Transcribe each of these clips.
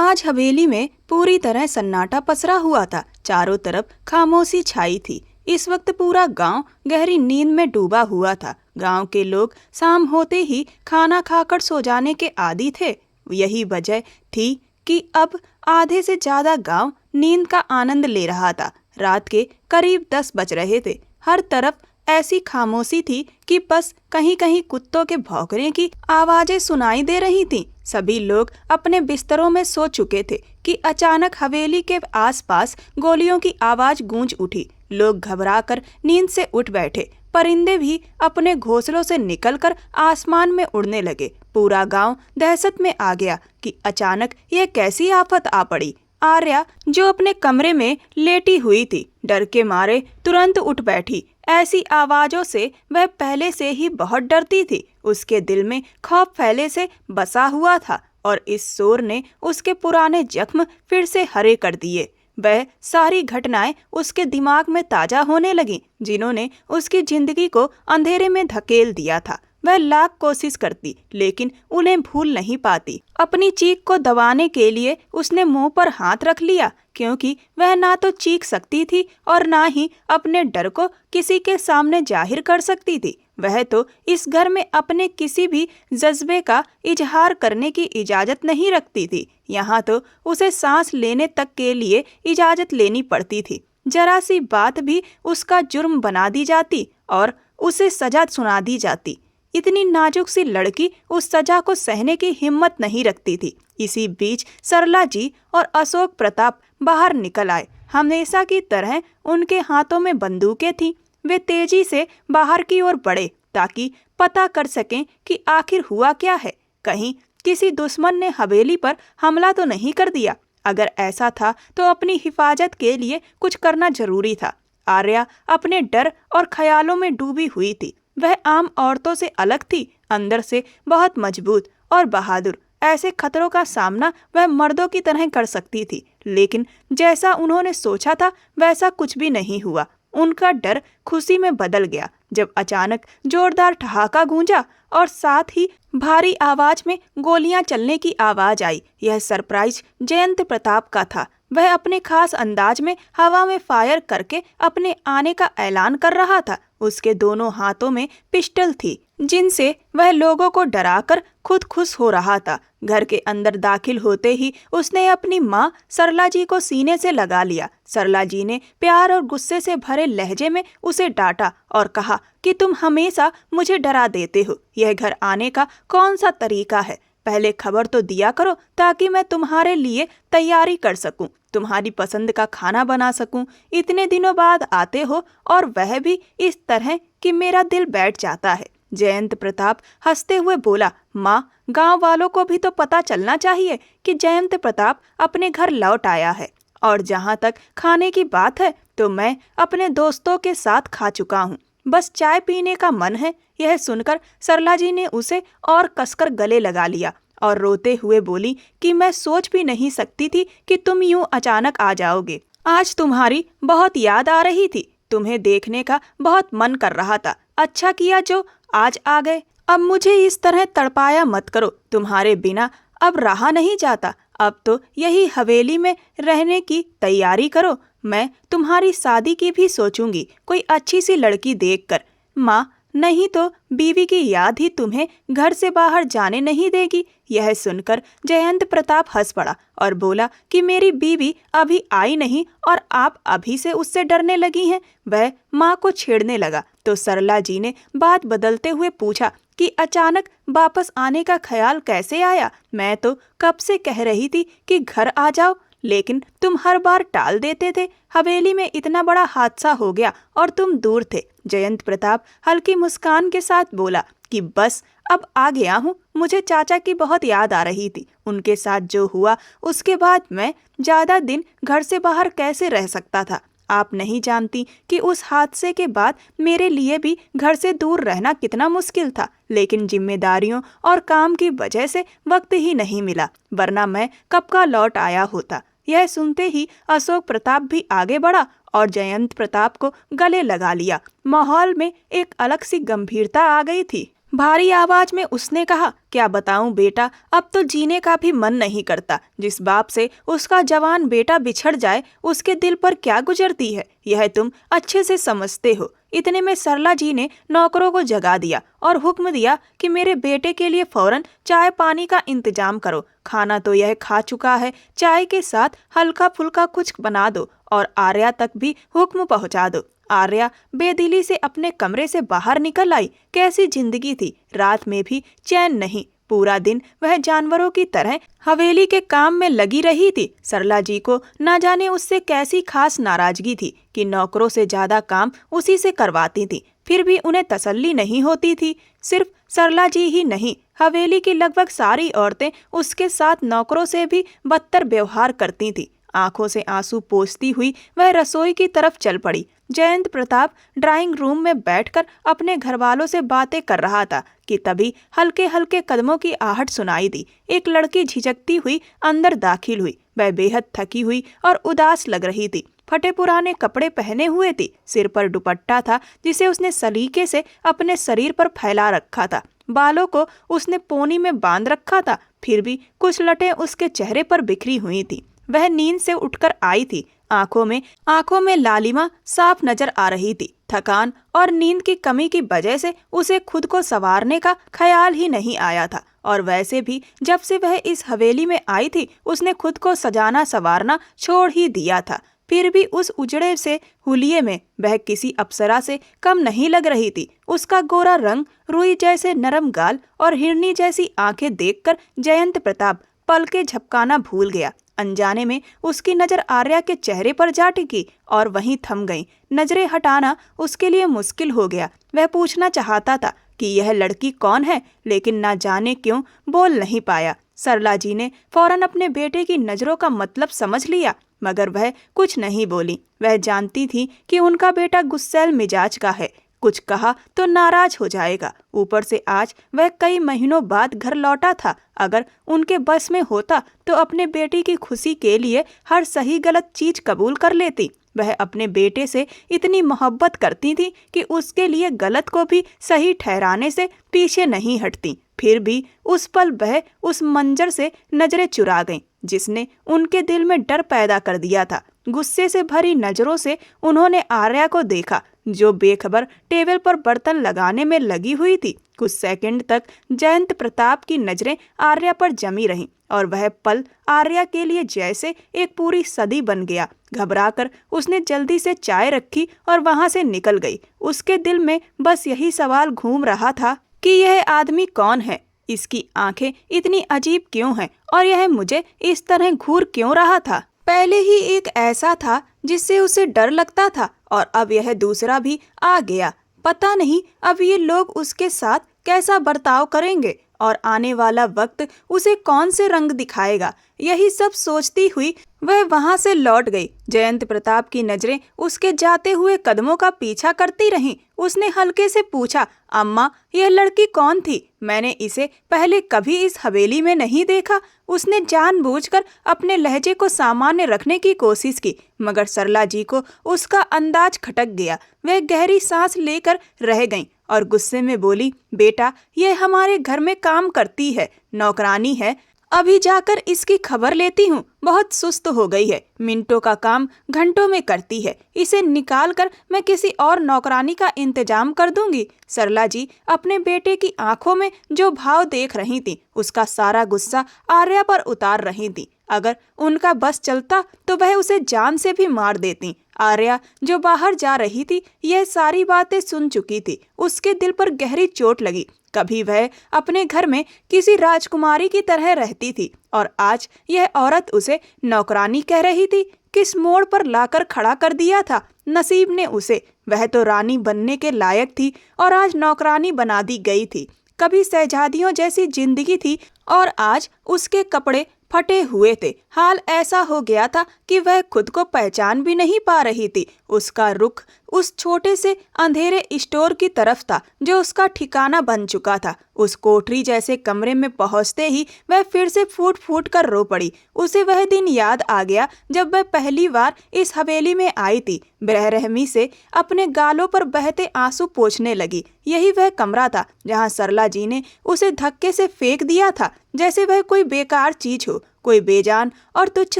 आज हवेली में पूरी तरह सन्नाटा पसरा हुआ था। चारों तरफ खामोशी छाई थी। इस वक्त पूरा गांव गहरी नींद में डूबा हुआ था। गांव के लोग शाम होते ही खाना खाकर सो जाने के आदी थे। यही वजह थी कि अब आधे से ज्यादा गांव नींद का आनंद ले रहा था। रात के करीब 10 बज रहे थे। हर तरफ ऐसी खामोशी थी कि बस कहीं कहीं कुत्तों के भौंकने की आवाजें सुनाई दे रही थीं। सभी लोग अपने बिस्तरों में सो चुके थे कि अचानक हवेली के आसपास गोलियों की आवाज गूंज उठी। लोग घबराकर नींद से उठ बैठे। परिंदे भी अपने घोंसलों से निकलकर आसमान में उड़ने लगे। पूरा गांव दहशत में आ गया कि अचानक यह कैसी आफत आ पड़ी। आर्या, जो अपने कमरे में लेटी हुई थी, डर के मारे तुरंत उठ बैठी। ऐसी आवाजों से वह पहले से ही बहुत डरती थी। उसके दिल में खौफ पहले से बसा हुआ था और इस शोर ने उसके पुराने जख्म फिर से हरे कर दिए। वह सारी घटनाएं उसके दिमाग में ताजा होने लगीं, जिन्होंने उसकी जिंदगी को अंधेरे में धकेल दिया था। वह लाख कोशिश करती लेकिन उन्हें भूल नहीं पाती। अपनी चीख को दबाने के लिए उसने मुंह पर हाथ रख लिया, क्योंकि वह ना तो चीख सकती थी और ना ही अपने डर को किसी के सामने जाहिर कर सकती थी। वह तो इस घर में अपने किसी भी जज्बे का इजहार करने की इजाजत नहीं रखती थी। यहाँ तो उसे सांस लेने तक के लिए इजाजत लेनी पड़ती थी। जरा सी बात भी उसका जुर्म बना दी जाती और उसे सजा सुना दी जाती। इतनी नाजुक सी लड़की उस सजा को सहने की हिम्मत नहीं रखती थी। इसी बीच सरला जी और अशोक प्रताप बाहर निकल आए। हमेशा की तरह उनके हाथों में बंदूकें थीं। वे तेजी से बाहर की ओर बढ़े ताकि पता कर सकें कि आखिर हुआ क्या है। कहीं किसी दुश्मन ने हवेली पर हमला तो नहीं कर दिया। अगर ऐसा था तो अपनी हिफाजत के लिए कुछ करना जरूरी था। आर्या अपने डर और ख्यालों में डूबी हुई थी। वह आम औरतों से अलग थी, अंदर से बहुत मजबूत और बहादुर। ऐसे खतरों का सामना वह मर्दों की तरह कर सकती थी, लेकिन जैसा उन्होंने सोचा था वैसा कुछ भी नहीं हुआ। उनका डर खुशी में बदल गया जब अचानक जोरदार ठहाका गूंजा और साथ ही भारी आवाज में गोलियां चलने की आवाज आई। यह सरप्राइज जयंत प्रताप का था। वह अपने खास अंदाज में हवा में फायर करके अपने आने का ऐलान कर रहा था। उसके दोनों हाथों में पिस्टल थी, जिनसे वह लोगों को डराकर खुद खुश हो रहा था। घर के अंदर दाखिल होते ही उसने अपनी माँ सरला जी को सीने से लगा लिया। सरला जी ने प्यार और गुस्से से भरे लहजे में उसे डांटा और कहा कि तुम हमेशा मुझे डरा देते हो। यह घर आने का कौन सा तरीका है? पहले खबर तो दिया करो ताकि मैं तुम्हारे लिए तैयारी कर सकूं, तुम्हारी पसंद का खाना बना सकूं। इतने दिनों बाद आते हो और वह भी इस तरह कि मेरा दिल बैठ जाता है। जयंत प्रताप हंसते हुए बोला, माँ, गांव वालों को भी तो पता चलना चाहिए कि जयंत प्रताप अपने घर लौट आया है। और जहाँ तक खाने की बात है तो मैं अपने दोस्तों के साथ खा चुका हूँ, बस चाय पीने का मन है। यह सुनकर सरला जी ने उसे और कसकर गले लगा लिया और रोते हुए बोली कि मैं सोच भी नहीं सकती थी कि तुम यूं अचानक आ जाओगे। आज तुम्हारी बहुत याद आ रही थी। तुम्हें देखने का बहुत मन कर रहा था। अच्छा किया जो आज आ गए। अब मुझे इस तरह तड़पाया मत करो। तुम्हारे बिना अब रहा नहीं जाता। अब तो यही हवेली में रहने की तैयारी करो। मैं तुम्हारी शादी की भी सोचूंगी, कोई अच्छी सी लड़की देखकर। माँ, नहीं तो बीवी की याद ही तुम्हें घर से बाहर जाने नहीं देगी। यह सुनकर जयंत प्रताप हंस पड़ा और बोला कि मेरी बीवी अभी आई नहीं और आप अभी से उससे डरने लगी हैं। वह माँ को छेड़ने लगा तो सरला जी ने बात बदलते हुए पूछा कि अचानक वापस आने का ख्याल कैसे आया? मैं तो कब से कह रही थी कि घर आ जाओ, लेकिन तुम हर बार टाल देते थे। हवेली में इतना बड़ा हादसा हो गया और तुम दूर थे। जयंत प्रताप हल्की मुस्कान के साथ बोला कि बस अब आ गया हूँ। मुझे चाचा की बहुत याद आ रही थी। उनके साथ जो हुआ उसके बाद मैं ज्यादा दिन घर से बाहर कैसे रह सकता था। आप नहीं जानती कि उस हादसे के बाद मेरे लिए भी घर से दूर रहना कितना मुश्किल था, लेकिन जिम्मेदारियों और काम की वजह से वक्त ही नहीं मिला, वरना मैं कब का लौट आया होता। यह सुनते ही अशोक प्रताप भी आगे बढ़ा और जयंत प्रताप को गले लगा लिया। माहौल में एक अलग सी गंभीरता आ गई थी। भारी आवाज में उसने कहा, क्या बताऊं बेटा, अब तो जीने का भी मन नहीं करता। जिस बाप से उसका जवान बेटा बिछड़ जाए उसके दिल पर क्या गुजरती है, यह तुम अच्छे से समझते हो। इतने में सरला जी ने नौकरों को जगा दिया और हुक्म दिया कि मेरे बेटे के लिए फौरन चाय पानी का इंतजाम करो। खाना तो यह खा चुका है, चाय के साथ हल्का फुल्का कुछ बना दो और आर्या तक भी हुक्म पहुंचा दो। आर्या बेदिली से अपने कमरे से बाहर निकल आई। कैसी जिंदगी थी, रात में भी चैन नहीं। पूरा दिन वह जानवरों की तरह हवेली के काम में लगी रही थी। सरला जी को न जाने उससे कैसी खास नाराजगी थी कि नौकरों से ज्यादा काम उसी से करवाती थी। फिर भी उन्हें तसल्ली नहीं होती थी। सिर्फ सरला जी ही नहीं, हवेली की लगभग सारी औरतें उसके साथ नौकरों से भी बदतर व्यवहार करती थी। आंखों से आंसू पोंछती हुई वह रसोई की तरफ चल पड़ी। जयंत प्रताप ड्राइंग रूम में बैठकर अपने घरवालों से बातें कर रहा था कि तभी हल्के हल्के कदमों की आहट सुनाई दी। एक लड़की झिझकती हुई अंदर दाखिल हुई। वह बेहद थकी हुई और उदास लग रही थी। फटे पुराने कपड़े पहने हुए थी। सिर पर दुपट्टा था जिसे उसने सलीके से अपने शरीर पर फैला रखा था। बालों को उसने पोनी में बांध रखा था, फिर भी कुछ लटें उसके चेहरे पर बिखरी हुई थी। वह नींद से उठकर आई थी। आंखों में लालिमा साफ नजर आ रही थी। थकान और नींद की कमी की वजह से उसे खुद को संवारने का ख्याल ही नहीं आया था। और वैसे भी जब से वह इस हवेली में आई थी उसने खुद को सजाना संवारना छोड़ ही दिया था। फिर भी उस उजड़े से हुलिये में वह किसी अप्सरा से कम नहीं लग रही थी। उसका गोरा रंग, रुई जैसे नरम गाल और हिरनी जैसी आंखें देखकर जयंत प्रताप पलके झपकाना भूल गया। अनजाने में उसकी नजर आर्या के चेहरे पर जा टिकी और वहीं थम गई। नजरें हटाना उसके लिए मुश्किल हो गया। वह पूछना चाहता था कि यह लड़की कौन है, लेकिन ना जाने क्यों बोल नहीं पाया। सरला जी ने फौरन अपने बेटे की नजरों का मतलब समझ लिया, मगर वह कुछ नहीं बोली। वह जानती थी कि उनका बेटा गुस्सैल मिजाज का है, कुछ कहा तो नाराज हो जाएगा। ऊपर से आज वह कई महीनों बाद घर लौटा था। अगर उनके बस में होता तो अपने बेटी की खुशी के लिए हर सही गलत चीज कबूल कर लेती। वह अपने बेटे से इतनी मोहब्बत करती थी कि उसके लिए गलत को भी सही ठहराने से पीछे नहीं हटती। फिर भी उस पल वह उस मंजर से नजरें चुरा गईं जिसने उनके दिल में डर पैदा कर दिया था। गुस्से से भरी नजरों से उन्होंने आर्या को देखा जो बेखबर टेबल पर बर्तन लगाने में लगी हुई थी। कुछ सेकंड तक जयंत प्रताप की नजरें आर्या पर जमी रहीं और वह पल आर्या के लिए जैसे एक पूरी सदी बन गया। घबराकर उसने जल्दी से चाय रखी और वहां से निकल गई। उसके दिल में बस यही सवाल घूम रहा था कि यह आदमी कौन है, इसकी आंखें इतनी अजीब क्यों हैं और यह मुझे इस तरह घूर क्यों रहा था। पहले ही एक ऐसा था जिससे उसे डर लगता था और अब यह दूसरा भी आ गया। पता नहीं अब ये लोग उसके साथ कैसा बर्ताव करेंगे और आने वाला वक्त उसे कौन से रंग दिखाएगा। यही सब सोचती हुई वह वहां से लौट गई। जयंत प्रताप की नजरें उसके जाते हुए कदमों का पीछा करती रहीं। उसने हल्के से पूछा, अम्मा यह लड़की कौन थी? मैंने इसे पहले कभी इस हवेली में नहीं देखा। उसने जानबूझकर अपने लहजे को सामान्य रखने की कोशिश की, मगर सरला जी को उसका अंदाज खटक गया। वह गहरी सांस लेकर रह गईं और गुस्से में बोली, बेटा यह हमारे घर में काम करती है, नौकरानी है। अभी जाकर इसकी खबर लेती हूँ। बहुत सुस्त हो गई है, मिनटों का काम घंटों में करती है। इसे निकाल कर मैं किसी और नौकरानी का इंतजाम कर दूंगी। सरला जी अपने बेटे की आंखों में जो भाव देख रही थी उसका सारा गुस्सा आर्या पर उतार रही थी। अगर उनका बस चलता तो वह उसे जान से भी मार देती। आर्या जो बाहर जा रही थी यह सारी बातें सुन चुकी थी। उसके दिल पर गहरी चोट लगी। कभी वह अपने घर में किसी राजकुमारी की तरह रहती थी और आज यह औरत उसे नौकरानी कह रही थी। किस मोड़ पर लाकर खड़ा कर दिया था नसीब ने उसे। वह तो रानी बनने के लायक थी और आज नौकरानी बना दी गई थी। कभी शहजादियों जैसी जिंदगी थी और आज उसके कपड़े फटे हुए थे। हाल ऐसा हो गया था कि वह खुद को पहचान भी नहीं पा रही थी। उसका रुख उस छोटे से अंधेरे स्टोर की तरफ था जो उसका ठिकाना बन चुका था। उस कोठरी जैसे कमरे में पहुंचते ही वह फिर से फूट फूट कर रो पड़ी। उसे वह दिन याद आ गया जब वह पहली बार इस हवेली में आई थी। बेरहमी से अपने गालों पर बहते आंसू पोंछने लगी। यही वह कमरा था जहां सरला जी ने उसे धक्के से फेंक दिया था, जैसे वह कोई बेकार चीज हो, कोई बेजान और तुच्छ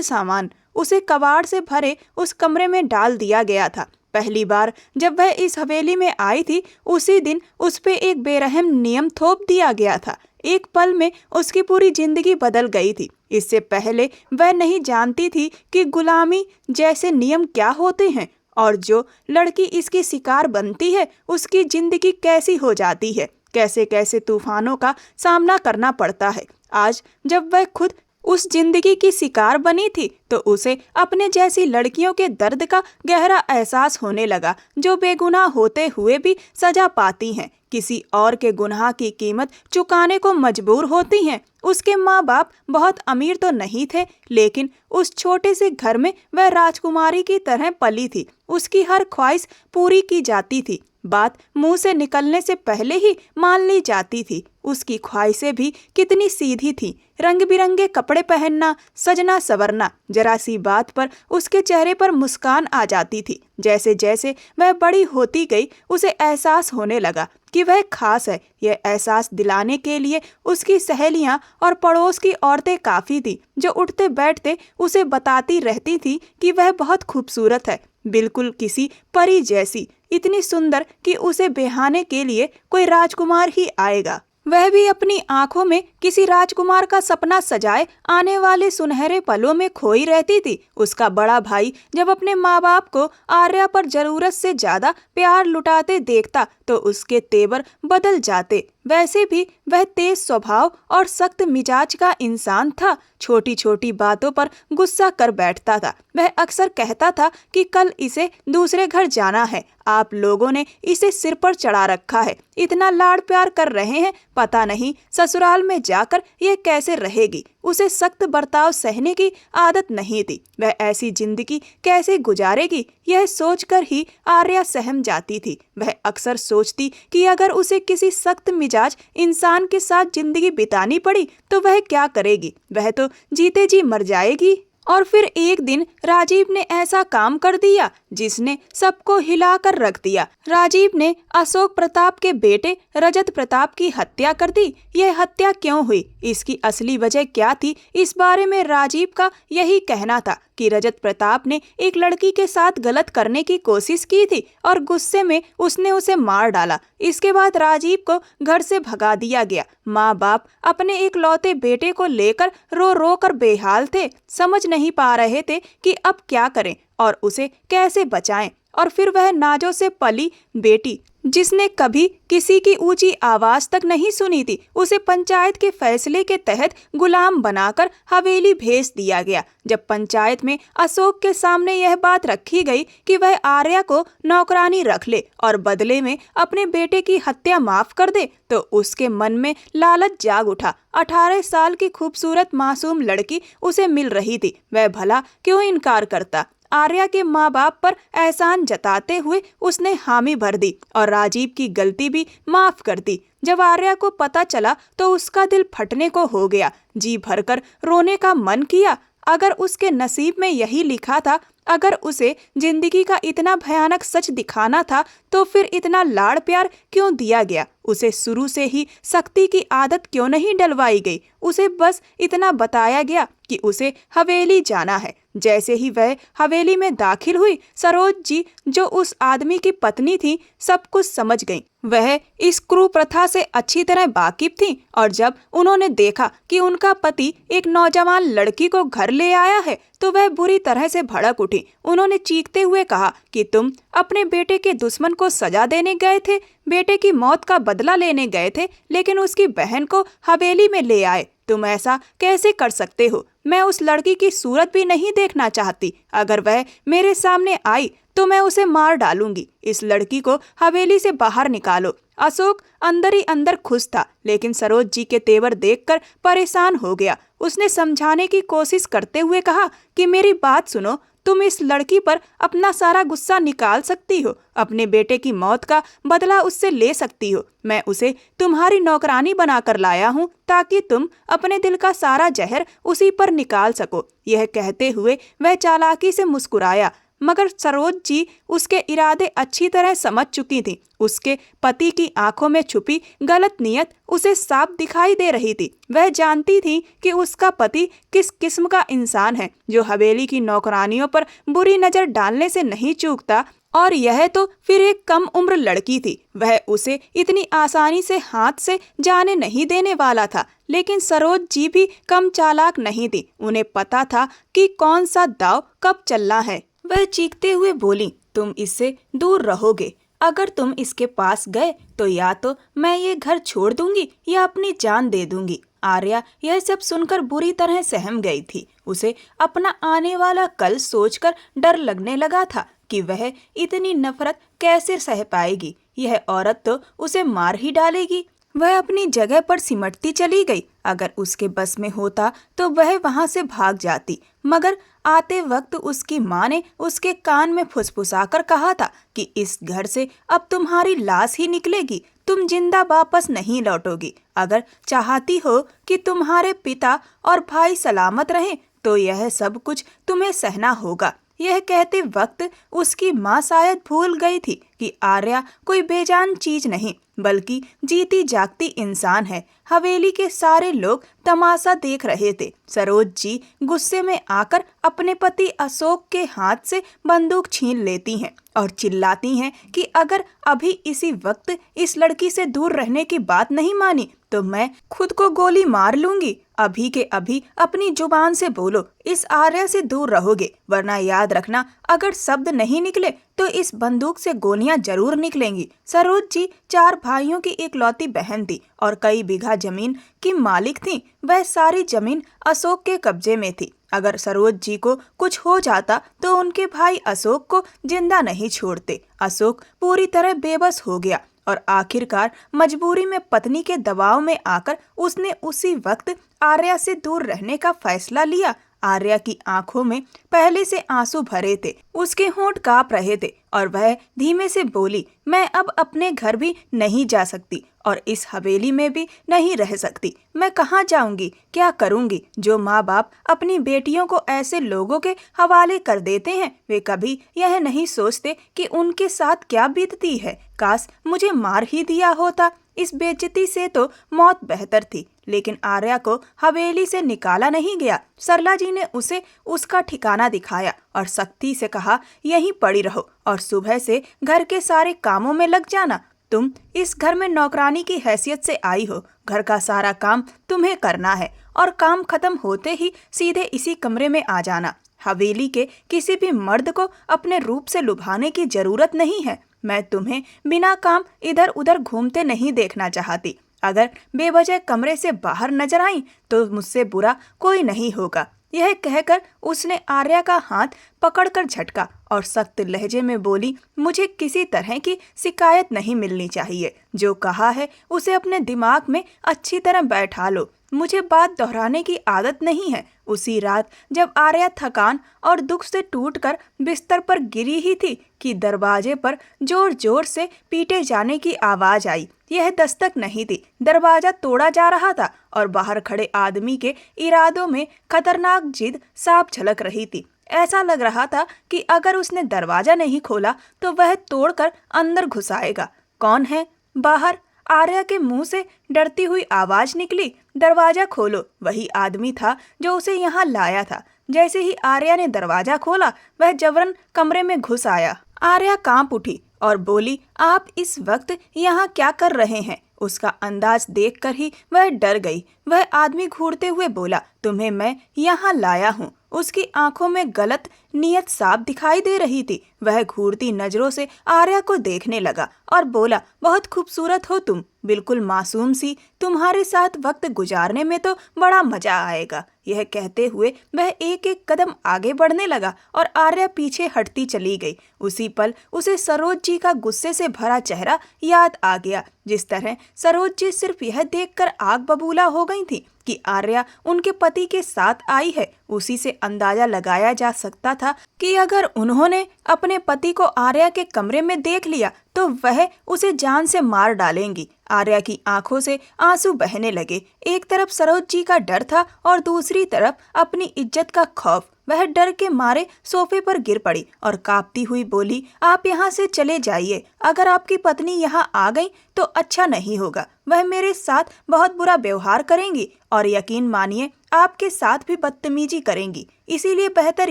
सामान। उसे कबाड़ से भरे उस कमरे में डाल दिया गया था। पहली बार जब वह इस हवेली में आई थी, उसी दिन उस पे एक बेरहम नियम थोप दिया गया था। एक पल में उसकी पूरी जिंदगी बदल गई थी। इससे पहले वह नहीं जानती थी कि गुलामी जैसे नियम क्या होते हैं, और जो लड़की इसकी शिकार बनती है उसकी जिंदगी कैसी हो जाती है, कैसे कैसे तूफानों का सामना करना पड़ता है। आज जब वह खुद उस जिंदगी की शिकार बनी थी तो उसे अपने जैसी लड़कियों के दर्द का गहरा एहसास होने लगा, जो बेगुनाह होते हुए भी सजा पाती हैं, किसी और के गुनाह की कीमत चुकाने को मजबूर होती हैं। उसके माँ बाप बहुत अमीर तो नहीं थे, लेकिन उस छोटे से घर में वह राजकुमारी की तरह पली थी। उसकी हर ख्वाहिश पूरी की जाती थी, बात मुंह से निकलने से पहले ही मान ली जाती थी। उसकी ख्वाहिशें भी कितनी सीधी थी, रंग बिरंगे कपड़े पहनना, सजना संवरना, जरा सी बात पर उसके चेहरे पर मुस्कान आ जाती थी। जैसे जैसे वह बड़ी होती गई उसे एहसास होने लगा कि वह खास है। यह एहसास दिलाने के लिए उसकी सहेलियां और पड़ोस की औरतें काफ़ी थी, जो उठते बैठते उसे बताती रहती थी कि वह बहुत खूबसूरत है, बिल्कुल किसी परी जैसी, इतनी सुंदर कि उसे बेहाने के लिए कोई राजकुमार ही आएगा। वह भी अपनी आंखों में किसी राजकुमार का सपना सजाए आने वाले सुनहरे पलों में खोई रहती थी। उसका बड़ा भाई जब अपने माँ बाप को आर्या पर जरूरत से ज्यादा प्यार लुटाते देखता तो उसके तेवर बदल जाते। वैसे भी वह तेज स्वभाव और सख्त मिजाज का इंसान था। छोटी छोटी बातों पर गुस्सा कर बैठता था। वह अक्सर कहता था कि कल इसे दूसरे घर जाना है, आप लोगों ने इसे सिर पर चढ़ा रखा है, इतना लाड़ प्यार कर रहे हैं, पता नहीं ससुराल में जाकर यह कैसे रहेगी। उसे सख्त बर्ताव सहने की आदत नहीं थी, वह ऐसी जिंदगी कैसे गुजारेगी, यह सोचकर ही आर्या सहम जाती थी। वह अक्सर सोचती कि अगर उसे किसी सख्त मिजाज इंसान के साथ जिंदगी बितानी पड़ी तो वह क्या करेगी, वह तो जीते जी मर जाएगी। और फिर एक दिन राजीव ने ऐसा काम कर दिया जिसने सबको हिला कर रख दिया। राजीव ने अशोक प्रताप के बेटे रजत प्रताप की हत्या कर दी। यह हत्या क्यों हुई, इसकी असली वजह क्या थी, इस बारे में राजीव का यही कहना था कि रजत प्रताप ने एक लड़की के साथ गलत करने की कोशिश की थी और गुस्से में उसने उसे मार डाला। इसके बाद राजीव को घर से भगा दिया गया। माँ बाप अपने एक लौते बेटे को लेकर रो रो कर बेहाल थे, समझ नहीं पा रहे थे कि अब क्या करें और उसे कैसे बचाएं। और फिर वह नाजों से पली बेटी, जिसने कभी किसी की ऊंची आवाज तक नहीं सुनी थी, उसे पंचायत के फैसले के तहत गुलाम बनाकर हवेली भेज दिया गया। जब पंचायत में अशोक के सामने यह बात रखी गई कि वह आर्या को नौकरानी रख ले और बदले में अपने बेटे की हत्या माफ कर दे, तो उसके मन में लालच जाग उठा। 18 साल की खूबसूरत मासूम लड़की उसे मिल रही थी, वह भला क्यों इनकार करता। आर्या के माँ बाप पर एहसान जताते हुए उसने हामी भर दी और राजीव की गलती भी माफ कर दी। जब आर्या को पता चला तो उसका दिल फटने को हो गया, जी भरकर रोने का मन किया। अगर उसके नसीब में यही लिखा था, अगर उसे जिंदगी का इतना भयानक सच दिखाना था तो फिर इतना लाड़ प्यार क्यों दिया गया। उसे शुरू से ही सख्ती की आदत क्यों नहीं डलवाई गई। उसे बस इतना बताया गया कि उसे हवेली जाना है। जैसे ही वह हवेली में दाखिल हुई, सरोज जी जो उस आदमी की पत्नी थी सब कुछ समझ गईं। वह इस कुप्रथा से अच्छी तरह वाकिफ थी और जब उन्होंने देखा कि उनका पति एक नौजवान लड़की को घर ले आया है तो वह बुरी तरह से भड़क उठी। उन्होंने चीखते हुए कहा कि तुम अपने बेटे के दुश्मन को सजा देने गए थे, बेटे की मौत का बदला लेने गए थे, लेकिन उसकी बहन को हवेली में ले आए। तुम ऐसा कैसे कर सकते हो? मैं उस लड़की की सूरत भी नहीं देखना चाहती। अगर वह मेरे सामने आई तो मैं उसे मार डालूंगी। इस लड़की को हवेली से बाहर निकालो। अशोक अंदर ही अंदर खुश था, लेकिन सरोज जी के तेवर देखकर परेशान हो गया। उसने समझाने की कोशिश करते हुए कहा कि मेरी बात सुनो, तुम इस लड़की पर अपना सारा गुस्सा निकाल सकती हो, अपने बेटे की मौत का बदला उससे ले सकती हो। मैं उसे तुम्हारी नौकरानी बनाकर लाया हूँ ताकि तुम अपने दिल का सारा जहर उसी पर निकाल सको। यह कहते हुए वह चालाकी से मुस्कुराया, मगर सरोज जी उसके इरादे अच्छी तरह समझ चुकी थी। उसके पति की आंखों में छुपी गलत नीयत उसे साफ दिखाई दे रही थी। वह जानती थी कि उसका पति किस किस्म का इंसान है, जो हवेली की नौकरानियों पर बुरी नजर डालने से नहीं चूकता, और यह तो फिर एक कम उम्र लड़की थी। वह उसे इतनी आसानी से हाथ से जाने नहीं देने वाला था। लेकिन सरोज जी भी कम चालाक नहीं थी। उन्हें पता था कि कौन सा दाव कब चलना है। वह चीखते हुए बोली, तुम इससे दूर रहोगे। अगर तुम इसके पास गए तो या तो मैं ये घर छोड़ दूंगी या अपनी जान दे दूंगी। आर्या यह सब सुनकर बुरी तरह सहम गई थी। उसे अपना आने वाला कल सोचकर डर लगने लगा था कि वह इतनी नफरत कैसे सह पाएगी। यह औरत तो उसे मार ही डालेगी। वह अपनी जगह पर सिमटती चली गई। अगर उसके बस में होता तो वह वहां से भाग जाती, मगर आते वक्त उसकी माँ ने उसके कान में फुसफुसाकर कहा था कि इस घर से अब तुम्हारी लाश ही निकलेगी, तुम जिंदा वापस नहीं लौटोगी। अगर चाहती हो कि तुम्हारे पिता और भाई सलामत रहें तो यह सब कुछ तुम्हें सहना होगा। यह कहते वक्त उसकी माँ शायद भूल गई थी कि आर्या कोई बेजान चीज नहीं, बल्कि जीती जागती इंसान है। हवेली के सारे लोग तमाशा देख रहे थे। सरोज जी गुस्से में आकर अपने पति अशोक के हाथ से बंदूक छीन लेती हैं और चिल्लाती हैं कि अगर अभी इसी वक्त इस लड़की से दूर रहने की बात नहीं मानी तो मैं खुद को गोली मार लूंगी। अभी के अभी अपनी जुबान से बोलो, इस आर्या से दूर रहोगे, वरना याद रखना अगर शब्द नहीं निकले तो इस बंदूक से गोलियां जरूर निकलेंगी। सरोज जी 4 भाइयों की इकलौती बहन थी और कई बीघा जमीन की मालिक थी। वह सारी जमीन अशोक के कब्जे में थी। अगर सरोज जी को कुछ हो जाता तो उनके भाई अशोक को जिंदा नहीं छोड़ते। अशोक पूरी तरह बेबस हो गया और आखिरकार मजबूरी में पत्नी के दबाव में आकर उसने उसी वक्त आर्या से दूर रहने का फैसला लिया। आर्या की आंखों में पहले से आंसू भरे थे, उसके होंठ कांप रहे थे और वह धीमे से बोली, मैं अब अपने घर भी नहीं जा सकती और इस हवेली में भी नहीं रह सकती। मैं कहाँ जाऊंगी, क्या करूंगी? जो माँ बाप अपनी बेटियों को ऐसे लोगों के हवाले कर देते हैं, वे कभी यह नहीं सोचते कि उनके साथ क्या बीतती है। काश मुझे मार ही दिया होता, इस बेइज्जती से तो मौत बेहतर थी। लेकिन आर्या को हवेली से निकाला नहीं गया। सरला जी ने उसे उसका ठिकाना दिखाया और सख्ती से कहा, यहीं पड़ी रहो और सुबह से घर के सारे कामों में लग जाना। तुम इस घर में नौकरानी की हैसियत से आई हो, घर का सारा काम तुम्हें करना है और काम खत्म होते ही सीधे इसी कमरे में आ जाना। हवेली के किसी भी मर्द को अपने रूप से लुभाने की जरूरत नहीं है। मैं तुम्हें बिना काम इधर उधर घूमते नहीं देखना चाहती। अगर बेवजह कमरे से बाहर नजर आई तो मुझसे बुरा कोई नहीं होगा। यह कहकर उसने आर्या का हाथ पकड़कर झटका और सख्त लहजे में बोली, मुझे किसी तरह की शिकायत नहीं मिलनी चाहिए। जो कहा है उसे अपने दिमाग में अच्छी तरह बैठा लो। मुझे बात दोहराने की आदत नहीं है। उसी रात जब आर्या थकान और दुख से टूटकर बिस्तर पर गिरी ही थी कि दरवाजे पर जोर जोर से पीटे जाने की आवाज आई। यह दस्तक नहीं थी, दरवाजा तोड़ा जा रहा था और बाहर खड़े आदमी के इरादों में खतरनाक जिद साफ झलक रही थी। ऐसा लग रहा था कि अगर उसने दरवाजा नहीं खोला तो वह तोड़कर अंदर घुस आएगा। कौन है बाहर? आर्या के मुंह से डरती हुई आवाज निकली, दरवाजा खोलो। वही आदमी था जो उसे यहाँ लाया था। जैसे ही आर्या ने दरवाजा खोला वह जबरन कमरे में घुस आया। आर्या कांप उठी और बोली, आप इस वक्त यहाँ क्या कर रहे हैं? उसका अंदाज देखकर ही वह डर गई। वह आदमी घूरते हुए बोला, तुम्हें मैं यहाँ लाया हूँ। उसकी आंखों में गलत नीयत साफ दिखाई दे रही थी। वह घूरती नजरों से आर्या को देखने लगा और बोला, बहुत खूबसूरत हो तुम, बिल्कुल मासूम सी, तुम्हारे साथ वक्त गुजारने में तो बड़ा मजा आएगा। यह कहते हुए वह एक एक कदम आगे बढ़ने लगा और आर्या पीछे हटती चली गई। उसी पल उसे सरोज जी का गुस्से से भरा चेहरा याद आ गया। जिस तरह सरोज जी सिर्फ यह देखकर आग बबूला हो गई थी कि आर्या उनके पति के साथ आई है, उसी से अंदाजा लगाया जा सकता था कि अगर उन्होंने अपने पति को आर्या के कमरे में देख लिया तो वह उसे जान से मार डालेंगी। आर्या की आंखों से आंसू बहने लगे। एक तरफ सरोज जी का डर था और दूसरी तरफ अपनी इज्जत का खौफ। वह डर के मारे सोफे पर गिर पड़ी और कांपती हुई बोली, आप यहाँ से चले जाइए। अगर आपकी पत्नी यहाँ आ गई तो अच्छा नहीं होगा। वह मेरे साथ बहुत बुरा व्यवहार करेंगी और यकीन मानिए आपके साथ भी बदतमीजी करेंगी। इसीलिए बेहतर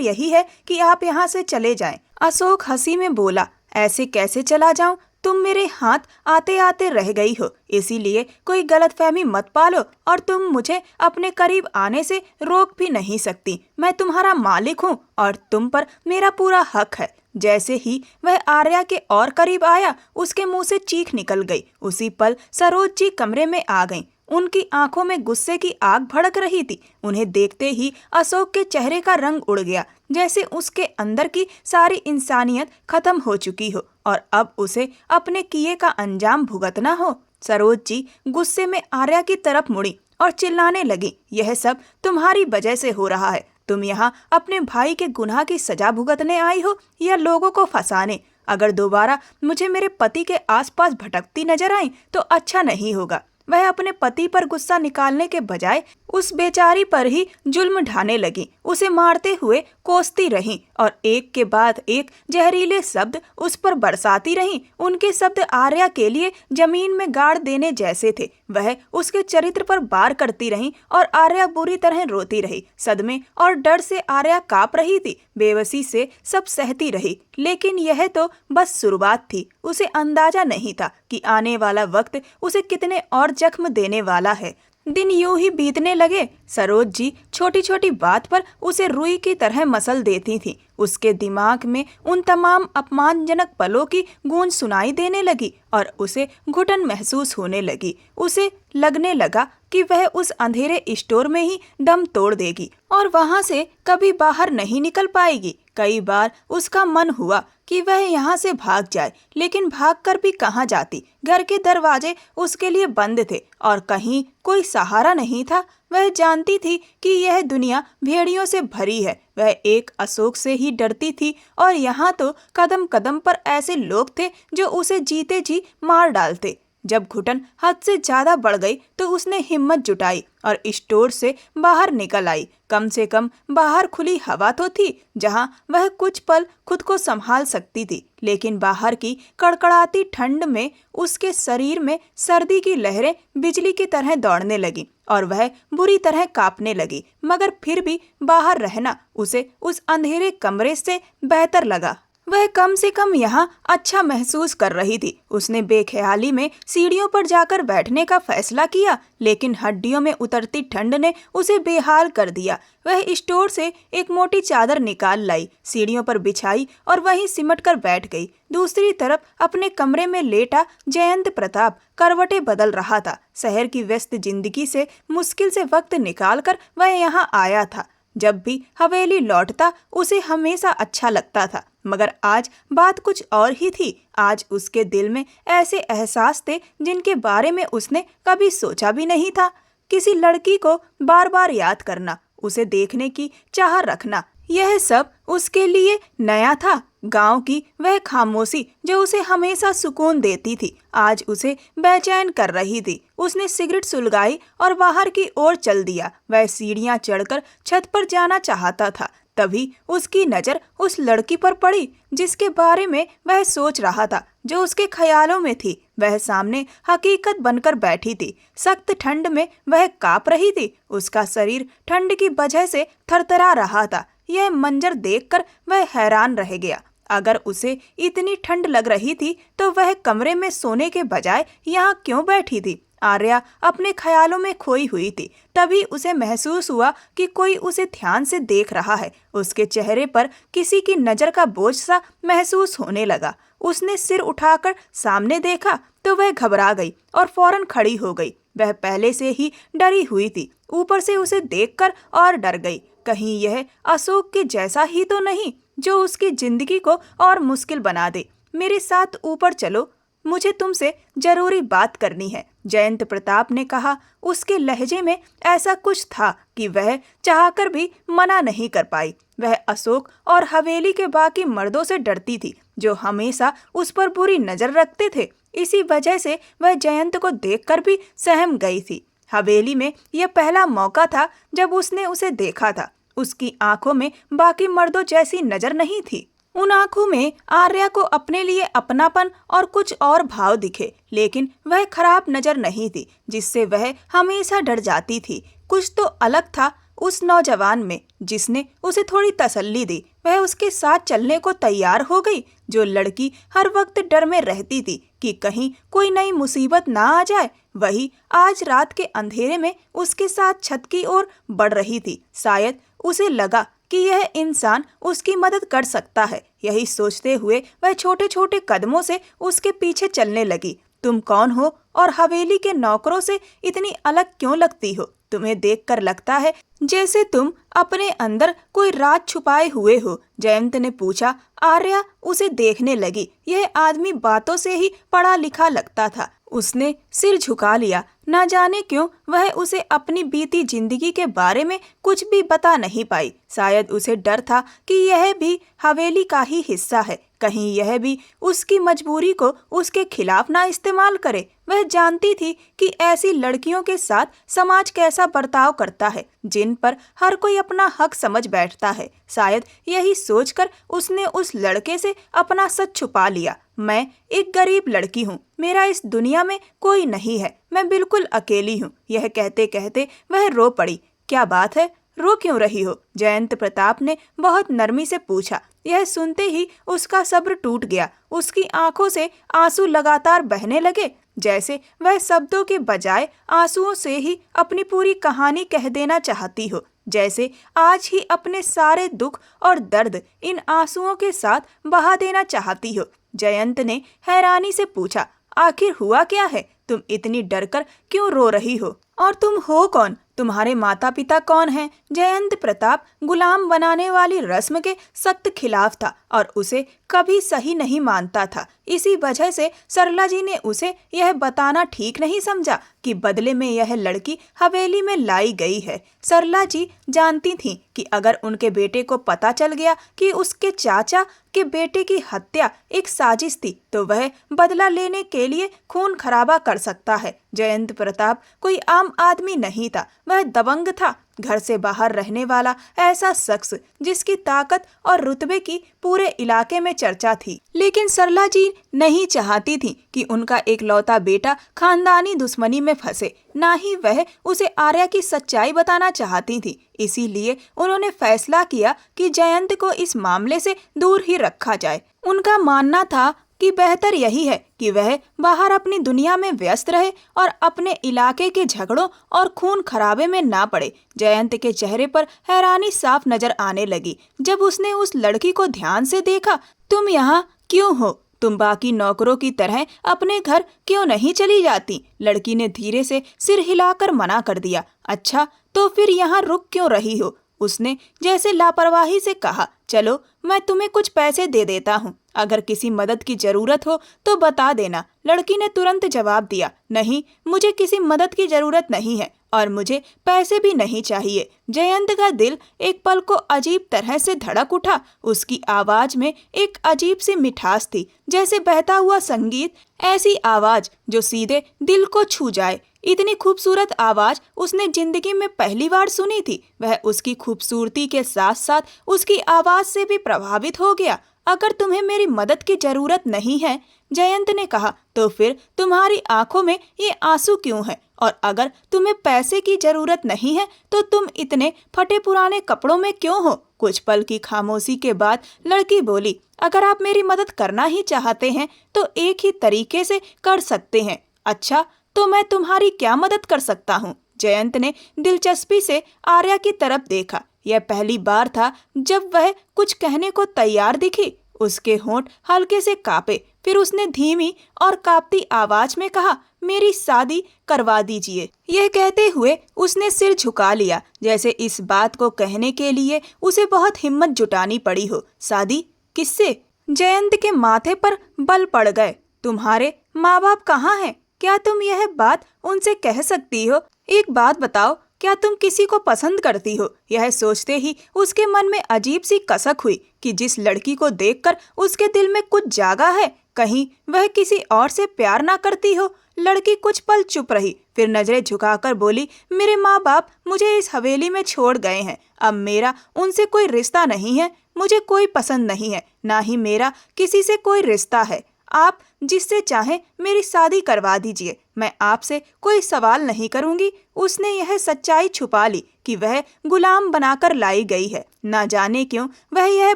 यही है कि आप यहाँ से चले जाएं। अशोक हंसी में बोला, ऐसे कैसे चला जाऊं? तुम मेरे हाथ आते आते रह गई हो, इसीलिए कोई गलतफहमी मत पालो और तुम मुझे अपने करीब आने से रोक भी नहीं सकती। मैं तुम्हारा मालिक हूँ और तुम पर मेरा पूरा हक है। जैसे ही वह आर्या के और करीब आया, उसके मुंह से चीख निकल गई। उसी पल सरोज जी कमरे में आ गईं। उनकी आंखों में गुस्से की आग भड़क रही थी। उन्हें देखते ही अशोक के चेहरे का रंग उड़ गया, जैसे उसके अंदर की सारी इंसानियत खत्म हो चुकी हो और अब उसे अपने किए का अंजाम भुगतना हो। सरोज जी गुस्से में आर्या की तरफ मुड़ी और चिल्लाने लगी, यह सब तुम्हारी वजह से हो रहा है। तुम यहाँ अपने भाई के गुनाह की सजा भुगतने आई हो या लोगों को फंसाने? अगर दोबारा मुझे मेरे पति के आसपास भटकती नजर आई तो अच्छा नहीं होगा। वह अपने पति पर गुस्सा निकालने के बजाय उस बेचारी पर ही जुल्म ढाने लगी, उसे मारते हुए कोसती रहीं और एक के बाद एक जहरीले शब्द उस पर बरसाती रहीं। उनके शब्द आर्या के लिए जमीन में गाड़ देने जैसे थे। वह उसके चरित्र पर वार करती रहीं और आर्या बुरी तरह रोती रही। सदमे और डर से आर्या कांप रही थी, बेबसी से सब सहती रही। लेकिन यह तो बस शुरुआत थी। उसे अंदाजा नहीं था कि आने वाला वक्त उसे कितने और जख्म देने वाला है। दिन यूं ही बीतने लगे। सरोज जी छोटी छोटी बात पर उसे रुई की तरह मसल देती थी। उसके दिमाग में उन तमाम अपमानजनक पलों की गूंज सुनाई देने लगी और उसे घुटन महसूस होने लगी। उसे लगने लगा कि वह उस अंधेरे स्टोर में ही दम तोड़ देगी और वहां से कभी बाहर नहीं निकल पाएगी। कई बार उसका मन हुआ कि वह यहाँ से भाग जाए, लेकिन भागकर भी कहाँ जाती? घर के दरवाजे उसके लिए बंद थे और कहीं कोई सहारा नहीं था। वह जानती थी कि यह दुनिया भेड़ियों से भरी है। वह एक अशोक से ही डरती थी और यहाँ तो कदम कदम पर ऐसे लोग थे जो उसे जीते जी मार डालते। जब घुटन हद से ज्यादा बढ़ गई तो उसने हिम्मत जुटाई और स्टोर से बाहर निकल आई। कम से कम बाहर खुली हवा तो थी जहां वह कुछ पल खुद को संभाल सकती थी। लेकिन बाहर की कड़कड़ाती ठंड में उसके शरीर में सर्दी की लहरें बिजली की तरह दौड़ने लगी और वह बुरी तरह कांपने लगी। मगर फिर भी बाहर रहना उसे उस अंधेरे कमरे से बेहतर लगा। वह कम से कम यहाँ अच्छा महसूस कर रही थी। उसने बेख्याली में सीढ़ियों पर जाकर बैठने का फैसला किया, लेकिन हड्डियों में उतरती ठंड ने उसे बेहाल कर दिया। वह स्टोर से एक मोटी चादर निकाल लाई, सीढ़ियों पर बिछाई और वहीं सिमट कर बैठ गई। दूसरी तरफ अपने कमरे में लेटा जयंत प्रताप करवटें बदल रहा था। शहर की व्यस्त जिंदगी से मुश्किल से वक्त निकालकर वह यहाँ आया था। जब भी हवेली लौटता उसे हमेशा अच्छा लगता था, मगर आज बात कुछ और ही थी। आज उसके दिल में ऐसे एहसास थे जिनके बारे में उसने कभी सोचा भी नहीं था। किसी लड़की को बार बार याद करना, उसे देखने की चाह रखना, यह सब उसके लिए नया था। गांव की वह खामोशी जो उसे हमेशा सुकून देती थी, आज उसे बेचैन कर रही थी। उसने सिगरेट सुलगाई और बाहर की ओर चल दिया। वह सीढ़ियां चढ़कर छत पर जाना चाहता था, तभी उसकी नजर उस लड़की पर पड़ी जिसके बारे में वह सोच रहा था, जो उसके ख्यालों में थी। वह सामने हकीकत बनकर बैठी थी। सख्त ठंड में वह कांप रही थी। उसका शरीर ठंड की वजह से थरथरा रहा था। यह मंजर देखकर वह हैरान रह गया। अगर उसे इतनी ठंड लग रही थी तो वह कमरे में सोने के बजाय यहाँ क्यों बैठी थी? आर्या अपने ख्यालों में खोई हुई थी। तभी उसे महसूस हुआ कि कोई उसे ध्यान से देख रहा है। उसके चेहरे पर किसी की नजर का बोझ सा महसूस होने लगा। उसने सिर उठाकर सामने देखा तो वह घबरा गई और फौरन खड़ी हो गई। वह पहले से ही डरी हुई थी, ऊपर से उसे देखकर और डर गई। कहीं यह अशोक के जैसा ही तो नहीं जो उसकी जिंदगी को और मुश्किल बना दे। मेरे साथ ऊपर चलो, मुझे तुमसे जरूरी बात करनी है, जयंत प्रताप ने कहा। उसके लहजे में ऐसा कुछ था कि वह चाहकर भी मना नहीं कर पाई। वह अशोक और हवेली के बाकी मर्दों से डरती थी जो हमेशा उस पर बुरी नजर रखते थे। इसी वजह से वह जयंत को देखकर भी सहम गई थी। हवेली में यह पहला मौका था जब उसने उसे देखा था। उसकी आंखों में बाकी मर्दों जैसी नजर नहीं थी। उन आंखों में आर्या को अपने लिए अपनापन और कुछ और भाव दिखे, लेकिन वह खराब नजर नहीं थी जिससे वह हमेशा डर जाती थी। कुछ तो अलग था उस नौजवान में जिसने उसे थोड़ी तसल्ली दी। वह उसके साथ चलने को तैयार हो गई। जो लड़की हर वक्त डर में रहती थी कि कहीं कोई नई मुसीबत ना आ जाए, वही आज रात के अंधेरे में उसके साथ छत की ओर बढ़ रही थी। शायद उसे लगा कि यह इंसान उसकी मदद कर सकता है। यही सोचते हुए वह छोटे छोटे कदमों से उसके पीछे चलने लगी। तुम कौन हो और हवेली के नौकरों से इतनी अलग क्यों लगती हो? तुम्हें देखकर लगता है जैसे तुम अपने अंदर कोई राज छुपाए हुए हो, जयंत ने पूछा। आर्या उसे देखने लगी। यह आदमी बातों से ही पढ़ा लिखा लगता था। उसने सिर झुका लिया। न जाने क्यों वह उसे अपनी बीती जिंदगी के बारे में कुछ भी बता नहीं पाई। शायद उसे डर था कि यह भी हवेली का ही हिस्सा है, कहीं यह भी उसकी मजबूरी को उसके खिलाफ ना इस्तेमाल करे। वह जानती थी कि ऐसी लड़कियों के साथ समाज कैसा बर्ताव करता है, जिन पर हर कोई अपना हक समझ बैठता है। शायद यही सोचकर उसने उस लड़के से अपना सच छुपा लिया। मैं एक गरीब लड़की हूँ, मेरा इस दुनिया में कोई नहीं है, मैं बिल्कुल अकेली हूँ। यह कहते कहते वह रो पड़ी। क्या बात है, रो क्यों रही हो? जयंत प्रताप ने बहुत नरमी से पूछा। यह सुनते ही उसका सब्र टूट गया। उसकी आंखों से आंसू लगातार बहने लगे, जैसे वह शब्दों के बजाय आंसुओं से ही अपनी पूरी कहानी कह देना चाहती हो, जैसे आज ही अपने सारे दुख और दर्द इन आंसुओं के साथ बहा देना चाहती हो। जयंत ने हैरानी से पूछा, आखिर हुआ क्या है? तुम इतनी डरकर क्यों रो रही हो? और तुम हो कौन? तुम्हारे माता पिता कौन हैं? जयंत प्रताप गुलाम बनाने वाली रस्म के सख्त खिलाफ था और उसे कभी सही नहीं मानता था। इसी वजह से सरला जी ने उसे यह बताना ठीक नहीं समझा कि बदले में यह लड़की हवेली में लाई गई है। सरला जी जानती थीं कि अगर उनके बेटे को पता चल गया कि उसके चाचा के बेटे की हत्या एक साजिश थी, तो वह बदला लेने के लिए खून खराबा कर सकता है। जयंत प्रताप कोई आम आदमी नहीं था, वह दबंग था, घर से बाहर रहने वाला ऐसा शख्स जिसकी ताकत और रुतबे की पूरे इलाके में चर्चा थी। लेकिन सरला जी नहीं चाहती थी कि उनका एकलौता बेटा खानदानी दुश्मनी में फंसे, ना ही वह उसे आर्या की सच्चाई बताना चाहती थी। इसीलिए उन्होंने फैसला किया कि जयंत को इस मामले से दूर ही रखा जाए। उनका मानना था कि बेहतर यही है कि वह बाहर अपनी दुनिया में व्यस्त रहे और अपने इलाके के झगड़ों और खून खराबे में ना पड़े। जयंत के चेहरे पर हैरानी साफ नजर आने लगी जब उसने उस लड़की को ध्यान से देखा। तुम यहाँ क्यों हो? तुम बाकी नौकरों की तरह अपने घर क्यों नहीं चली जाती? लड़की ने धीरे से सिर हिलाकर मना कर दिया। अच्छा, तो फिर यहाँ रुक क्यों रही हो? उसने जैसे लापरवाही से कहा। चलो, मैं तुम्हें कुछ पैसे दे देता हूँ, अगर किसी मदद की जरूरत हो तो बता देना। लड़की ने तुरंत जवाब दिया। नहीं, मुझे किसी मदद की जरूरत नहीं है और मुझे पैसे भी नहीं चाहिए। जयंत का दिल एक पल को अजीब तरह से धड़क उठा। उसकी आवाज में एक अजीब सी मिठास थी, जैसे बहता हुआ संगीत। ऐसी आवाज जो सीधे दिल को छू जाए। इतनी खूबसूरत आवाज उसने जिंदगी में पहली बार सुनी थी। वह उसकी खूबसूरती के साथ साथ उसकी आवाज से भी प्रभावित हो गया। अगर तुम्हें मेरी मदद की जरूरत नहीं है, जयंत ने कहा, तो फिर तुम्हारी आंखों में ये आंसू क्यों है? और अगर तुम्हें पैसे की जरूरत नहीं है तो तुम इतने फटे पुराने कपड़ों में क्यों हो? कुछ पल की खामोशी के बाद लड़की बोली, अगर आप मेरी मदद करना ही चाहते हैं तो एक ही तरीके से कर सकते हैं। अच्छा, तो मैं तुम्हारी क्या मदद कर सकता हूँ? जयंत ने दिलचस्पी से आर्या की तरफ देखा। यह पहली बार था जब वह कुछ कहने को तैयार दिखी। उसके होंठ हल्के से कांपे। फिर उसने धीमी और कांपती आवाज में कहा, मेरी शादी करवा दीजिए। यह कहते हुए उसने सिर झुका लिया, जैसे इस बात को कहने के लिए उसे बहुत हिम्मत जुटानी पड़ी हो। शादी किससे? जयंत के माथे पर बल पड़ गए। तुम्हारे माँ बाप कहाँ हैं? क्या तुम यह बात उनसे कह सकती हो? एक बात बताओ, क्या तुम किसी को पसंद करती हो? यह सोचते ही उसके मन में अजीब सी कसक हुई कि जिस लड़की को देखकर उसके दिल में कुछ जागा है, कहीं वह किसी और से प्यार ना करती हो। लड़की कुछ पल चुप रही, फिर नजरें झुकाकर बोली, मेरे माँ बाप मुझे इस हवेली में छोड़ गए हैं। अब मेरा उनसे कोई रिश्ता नहीं है। मुझे कोई पसंद नहीं है, ना ही मेरा किसी से कोई रिश्ता है। आप जिससे चाहें मेरी शादी करवा दीजिए, मैं आपसे कोई सवाल नहीं करूंगी। उसने यह सच्चाई छुपा ली कि वह गुलाम बनाकर लाई गई है। ना जाने क्यों वह यह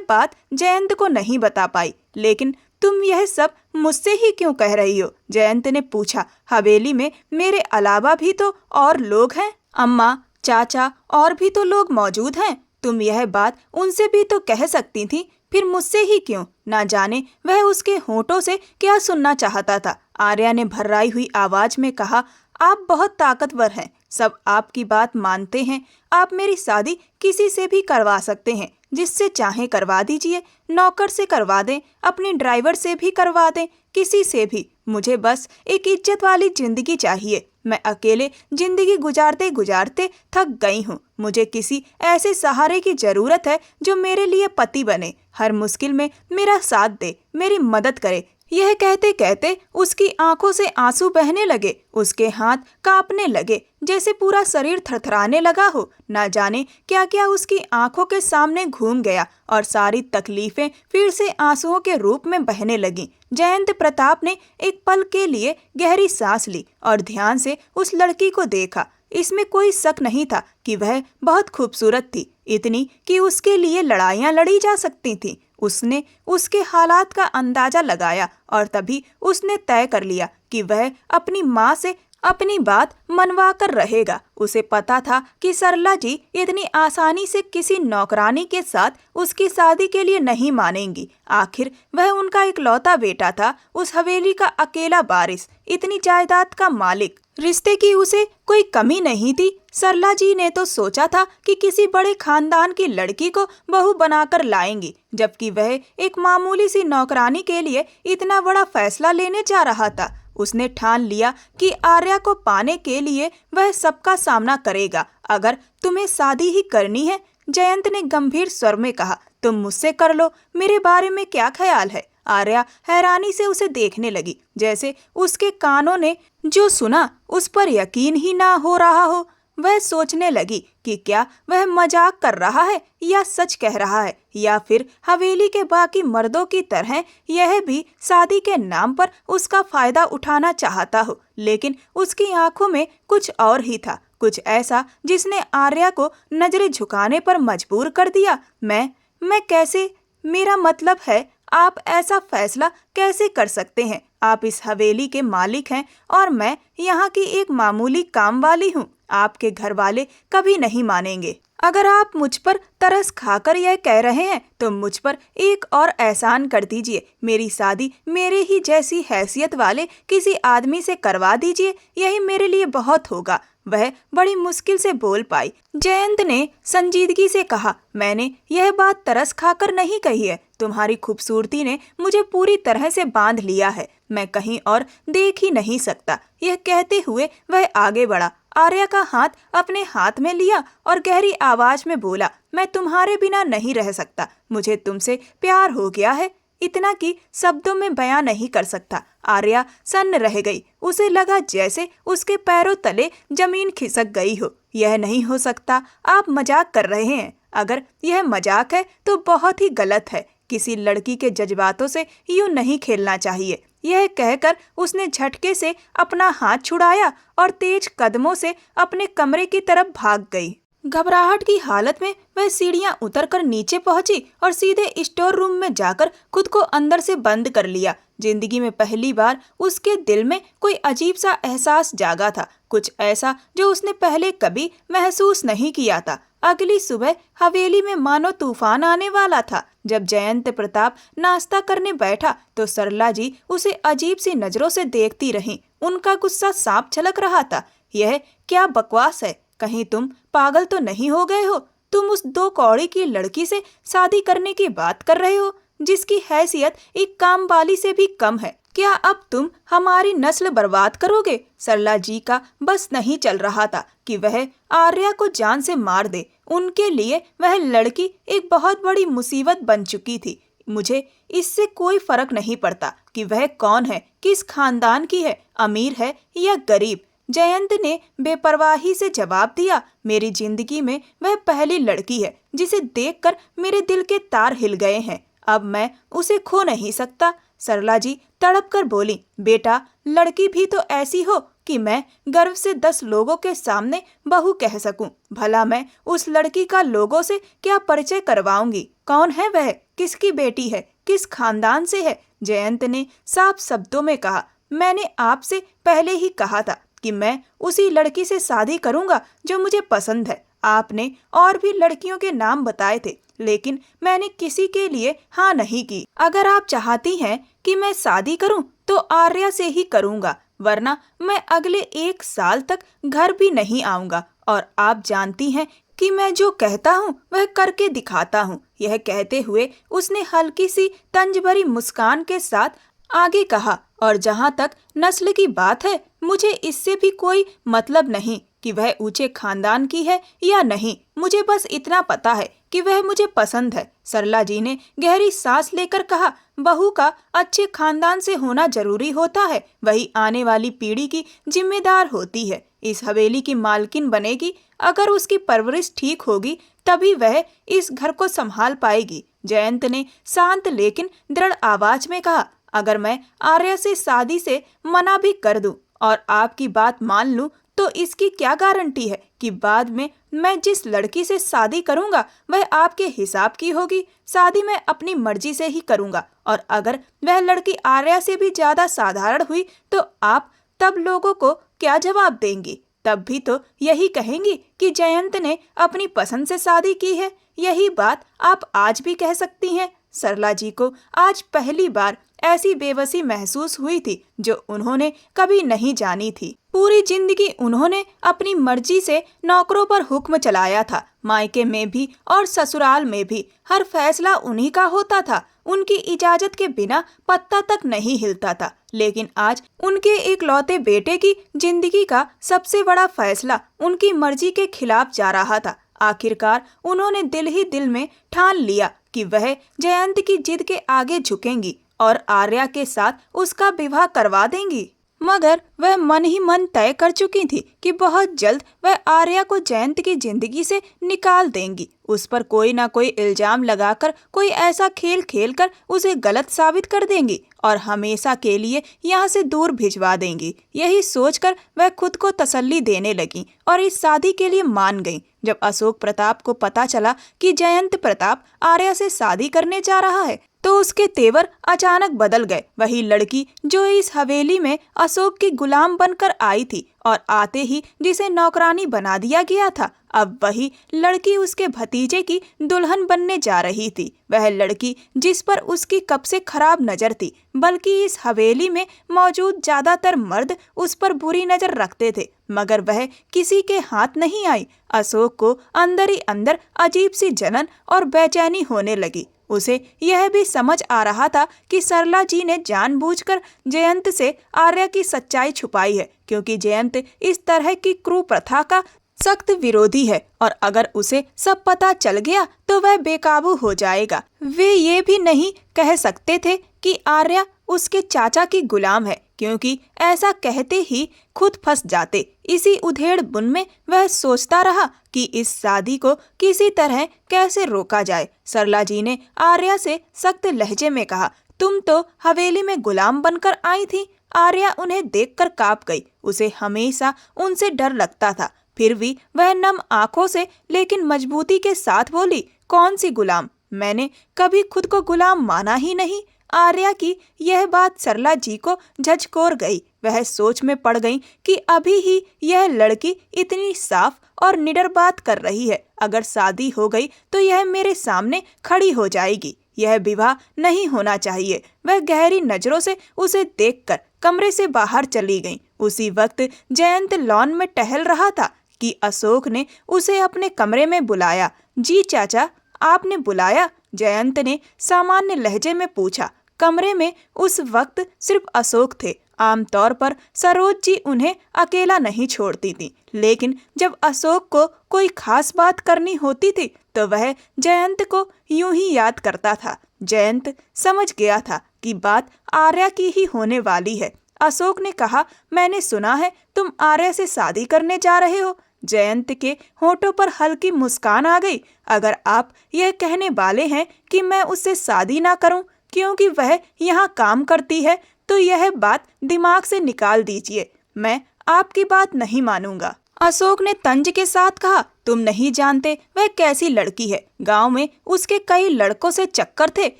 बात जयंत को नहीं बता पाई। लेकिन तुम यह सब मुझसे ही क्यों कह रही हो? जयंत ने पूछा। हवेली में मेरे अलावा भी तो और लोग हैं, अम्मा, चाचा, और भी तो लोग मौजूद हैं। तुम यह बात उनसे भी तो कह सकती थी, फिर मुझसे ही क्यों? ना जाने वह उसके होंठों से क्या सुनना चाहता था। आर्या ने भर्राई हुई आवाज में कहा, आप बहुत ताकतवर हैं, सब आपकी बात मानते हैं। आप मेरी शादी किसी से भी करवा सकते हैं, जिससे चाहें करवा दीजिए। नौकर से करवा दें, अपने ड्राइवर से भी करवा दें, किसी से भी। मुझे बस एक इज्जत वाली जिंदगी चाहिए। मैं अकेले जिंदगी गुजारते गुजारते थक गई हूँ। मुझे किसी ऐसे सहारे की जरूरत है जो मेरे लिए पति बने, हर मुश्किल में मेरा साथ दे, मेरी मदद करे। यह कहते कहते उसकी आंखों से आंसू बहने लगे, उसके हाथ कांपने लगे, जैसे पूरा शरीर थरथराने लगा हो। ना जाने क्या क्या उसकी आंखों के सामने घूम गया और सारी तकलीफें फिर से आंसुओं के रूप में बहने लगीं। जयंत प्रताप ने एक पल के लिए गहरी सांस ली और ध्यान से उस लड़की को देखा। इसमें कोई शक नहीं था कि वह बहुत खूबसूरत थी, इतनी कि उसके लिए लड़ाइयाँ लड़ी जा सकती थीं। उसने उसके हालात का अंदाजा लगाया और तभी उसने तय कर लिया कि वह अपनी माँ से अपनी बात मनवा कर रहेगा। उसे पता था कि सरला जी इतनी आसानी से किसी नौकरानी के साथ उसकी शादी के लिए नहीं मानेंगी। आखिर वह उनका इकलौता बेटा था, उस हवेली का अकेला वारिस, इतनी जायदाद का मालिक। रिश्ते की उसे कोई कमी नहीं थी। सरला जी ने तो सोचा था कि किसी बड़े खानदान की लड़की को बहू बनाकर लाएंगी, जबकि वह एक मामूली सी नौकरानी के लिए इतना बड़ा फैसला लेने जा रहा था। उसने ठान लिया कि आर्या को पाने के लिए वह सबका सामना करेगा। अगर तुम्हें शादी ही करनी है, जयंत ने गंभीर स्वर में कहा, तुम मुझसे कर लो, मेरे बारे में क्या ख्याल है? आर्या हैरानी से उसे देखने लगी, जैसे उसके कानों ने जो सुना उस पर यकीन ही ना हो रहा हो। वह सोचने लगी कि क्या वह मजाक कर रहा है या सच कह रहा है, या फिर हवेली के बाकी मर्दों की तरह यह भी शादी के नाम पर उसका फायदा उठाना चाहता हो। लेकिन उसकी आंखों में कुछ और ही था, कुछ ऐसा जिसने आर्या को नजरें झुकाने पर मजबूर कर दिया। मैं कैसे? मेरा मतलब है, आप ऐसा फैसला कैसे कर सकते हैं? आप इस हवेली के मालिक हैं और मैं यहाँ की एक मामूली काम वाली हूँ। आपके घर वाले कभी नहीं मानेंगे। अगर आप मुझ पर तरस खाकर यह कह रहे हैं तो मुझ पर एक और एहसान कर दीजिए, मेरी शादी मेरे ही जैसी हैसियत वाले किसी आदमी से करवा दीजिए, यही मेरे लिए बहुत होगा। वह बड़ी मुश्किल से बोल पाई। जयंत ने संजीदगी से कहा, मैंने यह बात तरस खाकर नहीं कही है। तुम्हारी खूबसूरती ने मुझे पूरी तरह से बांध लिया है, मैं कहीं और देख ही नहीं सकता। यह कहते हुए वह आगे बढ़ा, आर्या का हाथ अपने हाथ में लिया और गहरी आवाज में बोला, मैं तुम्हारे बिना नहीं रह सकता। मुझे तुमसे प्यार हो गया है, इतना कि शब्दों में बयां नहीं कर सकता। आर्या सन्न रह गई। उसे लगा जैसे उसके पैरों तले जमीन खिसक गई हो। यह नहीं हो सकता, आप मजाक कर रहे हैं। अगर यह मजाक है तो बहुत ही गलत है। किसी लड़की के जज्बातों से यूं नहीं खेलना चाहिए। यह कहकर उसने झटके से अपना हाथ छुड़ाया और तेज कदमों से अपने कमरे की तरफ भाग गई। घबराहट की हालत में वह सीढ़ियां उतरकर नीचे पहुंची और सीधे स्टोर रूम में जाकर खुद को अंदर से बंद कर लिया। जिंदगी में पहली बार उसके दिल में कोई अजीब सा एहसास जागा था, कुछ ऐसा जो उसने पहले कभी महसूस नहीं किया था। अगली सुबह हवेली में मानो तूफान आने वाला था। जब जयंत प्रताप नाश्ता करने बैठा तो सरला जी उसे अजीब सी नजरों से देखती रहीं। उनका गुस्सा साफ झलक रहा था। यह क्या बकवास है? कहीं तुम पागल तो नहीं हो गए हो? तुम उस 2 कौड़ी की लड़की से शादी करने की बात कर रहे हो, जिसकी हैसियत एक कामवाली से भी कम है। क्या अब तुम हमारी नस्ल बर्बाद करोगे? सरला जी का बस नहीं चल रहा था कि वह आर्या को जान से मार दे। उनके लिए वह लड़की एक बहुत बड़ी मुसीबत बन चुकी थी। मुझे इससे कोई फर्क नहीं पड़ता कि वह कौन है, किस खानदान की है, अमीर है या गरीब। जयंत ने बेपरवाही से जवाब दिया। मेरी जिंदगी में वह पहली लड़की है जिसे देखकर मेरे दिल के तार हिल गए हैं। अब मैं उसे खो नहीं सकता। सरला जी तड़प कर बोली, बेटा, लड़की भी तो ऐसी हो कि मैं गर्व से 10 लोगों के सामने बहू कह सकूं। भला मैं उस लड़की का लोगों से क्या परिचय करवाऊंगी? कौन है वह? किसकी बेटी है? किस खानदान से है? जयंत ने साफ शब्दों में कहा, मैंने आपसे पहले ही कहा था कि मैं उसी लड़की से शादी करूंगा जो मुझे पसंद है। आपने और भी लड़कियों के नाम बताए थे, लेकिन मैंने किसी के लिए हाँ नहीं की। अगर आप चाहती हैं कि मैं शादी करूं तो आर्या से ही करूंगा, वरना मैं अगले 1 साल तक घर भी नहीं आऊंगा। और आप जानती हैं कि मैं जो कहता हूँ वह करके दिखाता हूँ। यह कहते हुए उसने हल्की सी तंज भरी मुस्कान के साथ आगे कहा, और जहाँ तक नस्ल की बात है, मुझे इससे भी कोई मतलब नहीं कि वह ऊंचे खानदान की है या नहीं। मुझे बस इतना पता है कि वह मुझे पसंद है। सरला जी ने गहरी सांस लेकर कहा, बहू का अच्छे खानदान से होना जरूरी होता है। वही आने वाली पीढ़ी की जिम्मेदार होती है, इस हवेली की मालकिन बनेगी। अगर उसकी परवरिश ठीक होगी तभी वह इस घर को संभाल पाएगी। जयंत ने शांत लेकिन दृढ़ आवाज में कहा, अगर मैं आर्या से शादी से मना भी कर दूं और आपकी बात मान लूं तो इसकी क्या गारंटी है कि बाद में मैं जिस लड़की से शादी करूंगा वह आपके हिसाब की होगी। शादी मैं अपनी मर्जी से ही करूंगा, और अगर वह लड़की आर्या से भी ज्यादा साधारण हुई तो आप तब लोगों को क्या जवाब देंगी? तब भी तो यही कहेंगी कि जयंत ने अपनी पसंद से शादी की है। यही बात आप आज भी कह सकती हैं। सरला जी को आज पहली बार ऐसी बेबसी महसूस हुई थी जो उन्होंने कभी नहीं जानी थी। पूरी जिंदगी उन्होंने अपनी मर्जी से नौकरों पर हुक्म चलाया था। मायके में भी और ससुराल में भी हर फैसला उन्हीं का होता था। उनकी इजाजत के बिना पत्ता तक नहीं हिलता था। लेकिन आज उनके एकलौते बेटे की जिंदगी का सबसे बड़ा फैसला उनकी मर्जी के खिलाफ जा रहा था। आखिरकार उन्होंने दिल ही दिल में ठान लिया कि वह जयंत की जिद के आगे झुकेंगी और आर्या के साथ उसका विवाह करवा देंगी। मगर वह मन ही मन तय कर चुकी थी कि बहुत जल्द वह आर्या को जयंत की जिंदगी से निकाल देंगी। उस पर कोई ना कोई इल्जाम लगाकर, कोई ऐसा खेल खेलकर उसे गलत साबित कर देंगी और हमेशा के लिए यहाँ से दूर भिजवा देंगी। यही सोचकर वह खुद को तसल्ली देने लगी और इस शादी के लिए मान गई। जब अशोक प्रताप को पता चला कि जयंत प्रताप आर्या से शादी करने जा रहा है तो उसके तेवर अचानक बदल गए। वही लड़की जो इस हवेली में अशोक की गुलाम बनकर आई थी और आते ही जिसे नौकरानी बना दिया गया था, अब वही लड़की उसके भतीजे की दुल्हन बनने जा रही थी। वह लड़की जिस पर उसकी कब से खराब नजर थी, बल्कि इस हवेली में मौजूद ज्यादातर मर्द उस पर बुरी नजर रखते थे, मगर वह किसी के हाथ नहीं आई। अशोक को अंदर ही अंदर अजीब सी जलन और बेचैनी होने लगी। उसे यह भी समझ आ रहा था कि सरला जी ने जानबूझकर जयंत से आर्या की सच्चाई छुपाई है, क्योंकि जयंत इस तरह की कुप्रथा का सख्त विरोधी है और अगर उसे सब पता चल गया तो वह बेकाबू हो जाएगा। वे ये भी नहीं कह सकते थे कि आर्या उसके चाचा की गुलाम है, क्योंकि ऐसा कहते ही खुद फंस जाते। इसी उधेड़ बुन में वह सोचता रहा कि इस शादी को किसी तरह कैसे रोका जाए। सरला जी ने आर्या से सख्त लहजे में कहा, तुम तो हवेली में गुलाम बनकर आई थी। आर्या उन्हें देखकर कांप गई। उसे हमेशा उनसे डर लगता था, फिर भी वह नम आंखों से लेकिन मजबूती के साथ बोली, कौन सी गुलाम? मैंने कभी खुद को गुलाम माना ही नहीं। आर्या की यह बात सरला जी को झंझोर गई। वह सोच में पड़ गई कि अभी ही यह लड़की इतनी साफ और निडर बात कर रही है, अगर शादी हो गई तो यह मेरे सामने खड़ी हो जाएगी। यह विवाह नहीं होना चाहिए। वह गहरी नजरों से उसे देखकर कमरे से बाहर चली गई। उसी वक्त जयंत लॉन में टहल रहा था कि अशोक ने उसे अपने कमरे में बुलाया। जी चाचा, आपने बुलाया? जयंत ने सामान्य लहजे में पूछा। कमरे में उस वक्त सिर्फ अशोक थे। आमतौर पर सरोज जी उन्हें अकेला नहीं छोड़ती थी, लेकिन जब अशोक को कोई खास बात करनी होती थी तो वह जयंत को यूं ही याद करता था। जयंत समझ गया था कि बात आर्या की ही होने वाली है। अशोक ने कहा, मैंने सुना है तुम आर्या से शादी करने जा रहे हो। जयंत के होठों पर हल्की मुस्कान आ गई। अगर आप यह कहने वाले हैं कि मैं उससे शादी ना करूं क्योंकि वह यहाँ काम करती है, तो यह बात दिमाग से निकाल दीजिए। मैं आपकी बात नहीं मानूंगा। अशोक ने तंज के साथ कहा, तुम नहीं जानते वह कैसी लड़की है। गांव में उसके कई लड़कों से चक्कर थे,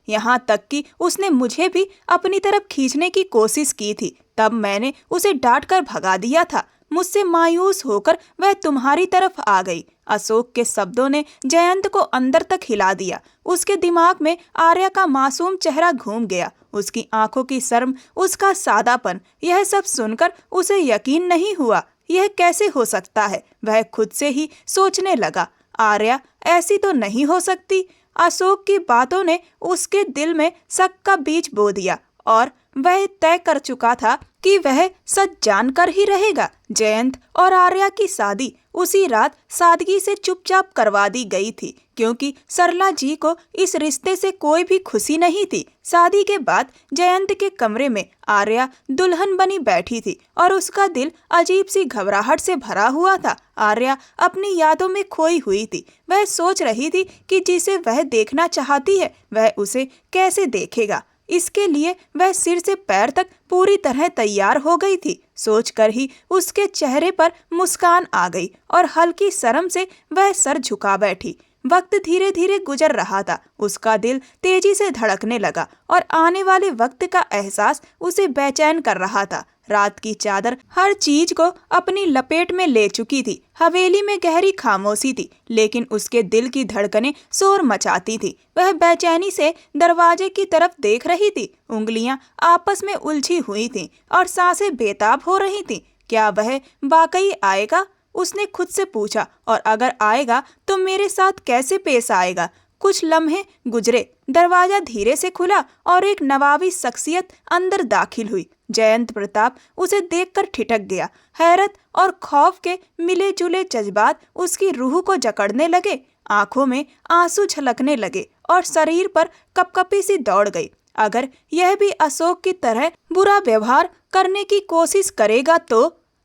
यहाँ तक कि उसने मुझे भी अपनी तरफ खींचने की कोशिश की थी। तब मैंने उसे डांट कर भगा दिया था। मुझसे मायूस होकर वह तुम्हारी तरफ आ गई। अशोक के शब्दों ने जयंत को अंदर तक हिला दिया। उसके दिमाग में आर्या का मासूम चेहरा घूम गया, उसकी आंखों की शर्म, उसका सादापन। यह सब सुनकर उसे यकीन नहीं हुआ। यह कैसे हो सकता है? वह खुद से ही सोचने लगा, आर्या ऐसी तो नहीं हो सकती। अशोक की बातों ने उसके दिल में शक का बीज बो दिया और वह तय कर चुका था कि वह सच जानकर ही रहेगा। जयंत और आर्या की शादी उसी रात सादगी से चुपचाप करवा दी गई थी, क्योंकि सरला जी को इस रिश्ते से कोई भी खुशी नहीं थी। शादी के बाद जयंत के कमरे में आर्या दुल्हन बनी बैठी थी और उसका दिल अजीब सी घबराहट से भरा हुआ था। आर्या अपनी यादों में खोई हुई थी। वह सोच रही थी कि जिसे वह देखना चाहती है वह उसे कैसे देखेगा। इसके लिए वह सिर से पैर तक पूरी तरह तैयार हो गई थी। सोचकर ही उसके चेहरे पर मुस्कान आ गई और हल्की शर्म से वह सर झुका बैठी। वक्त धीरे धीरे गुजर रहा था। उसका दिल तेजी से धड़कने लगा और आने वाले वक्त का एहसास उसे बेचैन कर रहा था। रात की चादर हर चीज को अपनी लपेट में ले चुकी थी। हवेली में गहरी खामोशी थी, लेकिन उसके दिल की धड़कनें शोर मचाती थी। वह बेचैनी से दरवाजे की तरफ देख रही थी। उंगलियां आपस में उलझी हुई थीं और सांसें बेताब हो रही थीं। क्या वह वाकई आएगा? उसने खुद से पूछा, और अगर आएगा तो मेरे साथ कैसे पेश आएगा? कुछ लम्हे गुजरे, दरवाजा धीरे से खुला और एक नवाबी शख्सियत अंदर दाखिल हुई। जयंत प्रताप उसे देखकर ठिठक गया। हैरत और खौफ के मिले जुले जज्बात उसकी रूह को जकड़ने लगे। आंखों में आंसू झलकने लगे और शरीर पर कपकपी सी दौड़ गई। अगर यह भी अशोक की तरह बुरा व्यवहार करने की कोशिश करेगा तो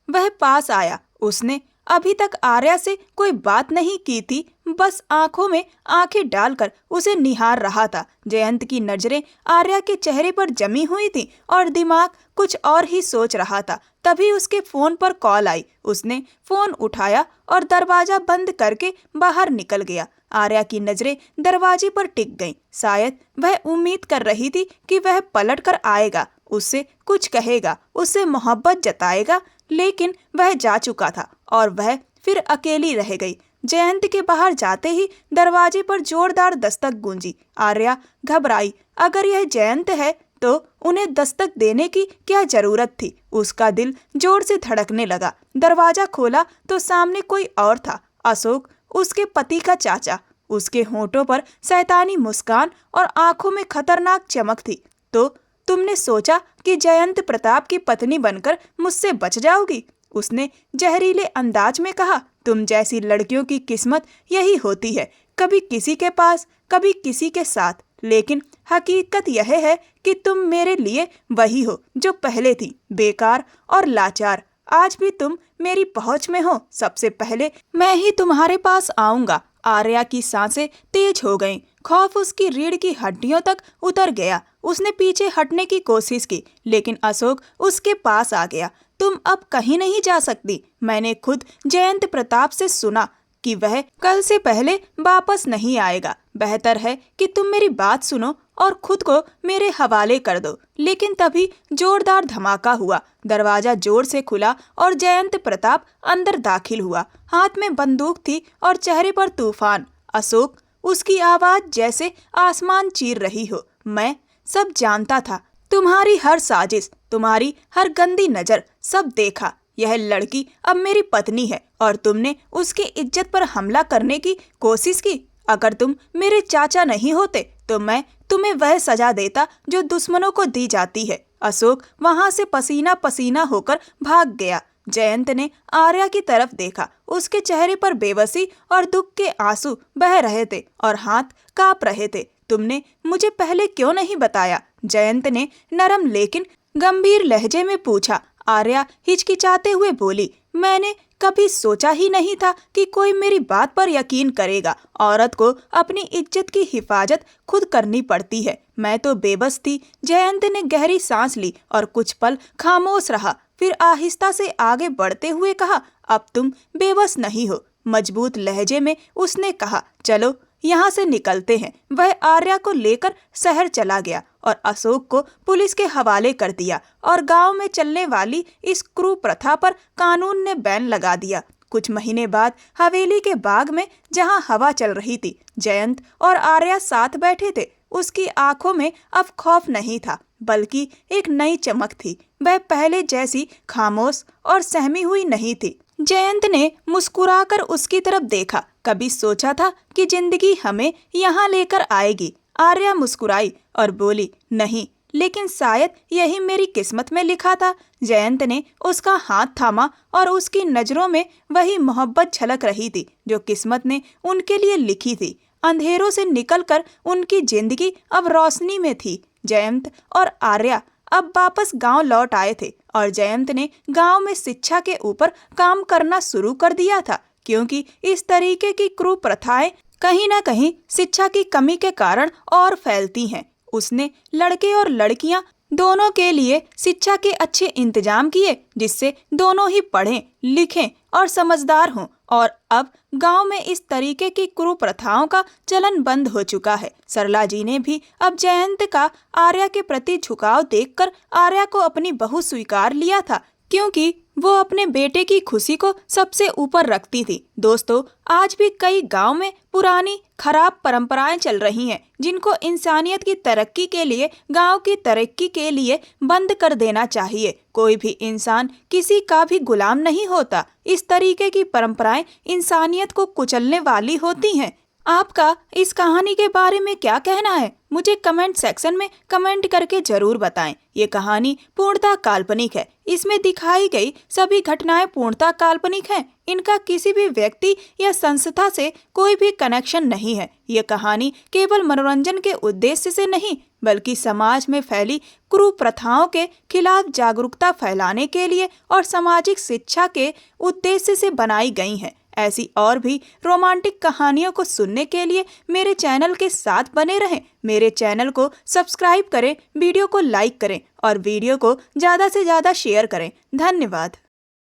वह पास आया। उसने अभी तक आर्या से कोई बात नहीं की थी, बस आंखों में आंखें डालकर उसे निहार रहा था। जयंत की नजरें आर्या के चेहरे पर जमी हुई थी और दिमाग कुछ और ही सोच रहा था। तभी उसके फोन पर कॉल आई। उसने फोन उठाया और दरवाजा बंद करके बाहर निकल गया। आर्या की नजरें दरवाजे पर टिक गईं। शायद वह उम्मीद कर रही थी कि वह पलट कर आएगा, उससे कुछ कहेगा, उससे मोहब्बत जताएगा, लेकिन वह जा चुका था और वह फिर अकेली रह गई। जयंत के बाहर जाते ही दरवाजे पर जोरदार दस्तक गूंजी। आर्या घबराई। अगर यह जयंत है तो उन्हें दस्तक देने की क्या जरूरत थी? उसका दिल जोर से धड़कने लगा। दरवाजा खोला तो सामने कोई और था, अशोक, उसके पति का चाचा। उसके होठों पर शैतानी मुस्कान और आंखों में खतरनाक चमक थी। तो तुमने सोचा कि जयंत प्रताप की पत्नी बनकर मुझसे बच जाओगी? उसने जहरीले अंदाज में कहा। तुम जैसी लड़कियों की किस्मत यही होती है, कभी किसी के पास, कभी किसी के साथ, लेकिन हकीकत यह है कि तुम मेरे लिए वही हो जो पहले थी, बेकार और लाचार। आज भी तुम मेरी पहुंच में हो। सबसे पहले मैं ही तुम्हारे पास आऊंगा। आर्या की सांसें तेज हो गईं। खौफ उसकी रीढ़ की हड्डियों तक उतर गया। उसने पीछे हटने की कोशिश की, लेकिन अशोक उसके पास आ गया। तुम अब कहीं नहीं जा सकती। मैंने खुद जयंत प्रताप से सुना कि वह कल से पहले वापस नहीं आएगा। बेहतर है कि तुम मेरी बात सुनो और खुद को मेरे हवाले कर दो। लेकिन तभी जोरदार धमाका हुआ। दरवाजा जोर से खुला और जयंत प्रताप अंदर दाखिल हुआ। हाथ में बंदूक थी और चेहरे पर तूफान। अशोक, उसकी आवाज जैसे आसमान चीर रही हो। मैं सब जानता था, तुम्हारी हर साजिश, तुम्हारी हर गंदी नजर, सब देखा। यह लड़की अब मेरी पत्नी है और तुमने उसकी इज्जत पर हमला करने की कोशिश की। अगर तुम मेरे चाचा नहीं होते तो मैं तुम्हें वह सजा देता जो दुश्मनों को दी जाती है। अशोक वहां से पसीना पसीना होकर भाग गया। जयंत ने आर्या की तरफ देखा। उसके चेहरे पर बेबसी और दुख के आंसू बह रहे थे और हाथ कांप रहे थे। तुमने मुझे पहले क्यों नहीं बताया? जयंत ने नरम लेकिन गंभीर लहजे में पूछा। आर्या हिचकिचाते हुए बोली, मैंने कभी सोचा ही नहीं था कि कोई मेरी बात पर यकीन करेगा। औरत को अपनी इज्जत की हिफाजत खुद करनी पड़ती है। मैं तो बेबस थी। जयंत ने गहरी सांस ली और कुछ पल खामोश रहा। फिर आहिस्ता से आगे बढ़ते हुए कहा, अब तुम बेबस नहीं हो। मजबूत लहजे में उसने कहा, चलो यहाँ से निकलते हैं। वह आर्या को लेकर शहर चला गया और अशोक को पुलिस के हवाले कर दिया और गांव में चलने वाली इस क्रूर प्रथा पर कानून ने बैन लगा दिया। कुछ महीने बाद हवेली के बाग में जहां हवा चल रही थी, जयंत और आर्या साथ बैठे थे। उसकी आंखों में अब खौफ नहीं था, बल्कि एक नई चमक थी। वह पहले जैसी खामोश और सहमी हुई नहीं थी। जयंत ने मुस्कुराकर उसकी तरफ देखा। कभी सोचा था कि जिंदगी हमें यहाँ लेकर आएगी? आर्या मुस्कुराई और बोली, नहीं, लेकिन शायद यही मेरी किस्मत में लिखा था। जयंत ने उसका हाथ थामा और उसकी नजरों में वही मोहब्बत झलक रही थी जो किस्मत ने उनके लिए लिखी थी। अंधेरों से निकलकर उनकी जिंदगी अब रोशनी में थी। जयंत और आर्या अब वापस गांव लौट आए थे और जयंत ने गांव में शिक्षा के ऊपर काम करना शुरू कर दिया था, क्योंकि इस तरीके की क्रूर प्रथाएं कहीं न कहीं शिक्षा की कमी के कारण और फैलती हैं। उसने लड़के और लड़कियां दोनों के लिए शिक्षा के अच्छे इंतजाम किए, जिससे दोनों ही पढ़ें, लिखें और समझदार हों। और अब गांव में इस तरीके की क्रूर प्रथाओं का चलन बंद हो चुका है। सरला जी ने भी अब जयंत का आर्या के प्रति झुकाव देखकर आर्या को अपनी बहू स्वीकार लिया था, क्योंकि वो अपने बेटे की खुशी को सबसे ऊपर रखती थी। दोस्तों, आज भी कई गांव में पुरानी खराब परंपराएं चल रही हैं, जिनको इंसानियत की तरक्की के लिए, गांव की तरक्की के लिए बंद कर देना चाहिए। कोई भी इंसान किसी का भी गुलाम नहीं होता। इस तरीके की परंपराएं इंसानियत को कुचलने वाली होती हैं। आपका इस कहानी के बारे में क्या कहना है? मुझे कमेंट सेक्शन में कमेंट करके जरूर बताएं। ये कहानी पूर्णतः काल्पनिक है। इसमें दिखाई गई सभी घटनाएं पूर्णतः काल्पनिक हैं। इनका किसी भी व्यक्ति या संस्था से कोई भी कनेक्शन नहीं है। ये कहानी केवल मनोरंजन के उद्देश्य से नहीं, बल्कि समाज में फैली क्रूर प्रथाओं के खिलाफ जागरूकता फैलाने के लिए और सामाजिक शिक्षा के उद्देश्य से बनाई गई हैं। ऐसी और भी रोमांटिक कहानियों को सुनने के लिए मेरे चैनल के साथ बने रहें। मेरे चैनल को सब्सक्राइब करें, वीडियो को लाइक करें और वीडियो को ज़्यादा से ज़्यादा शेयर करें। धन्यवाद।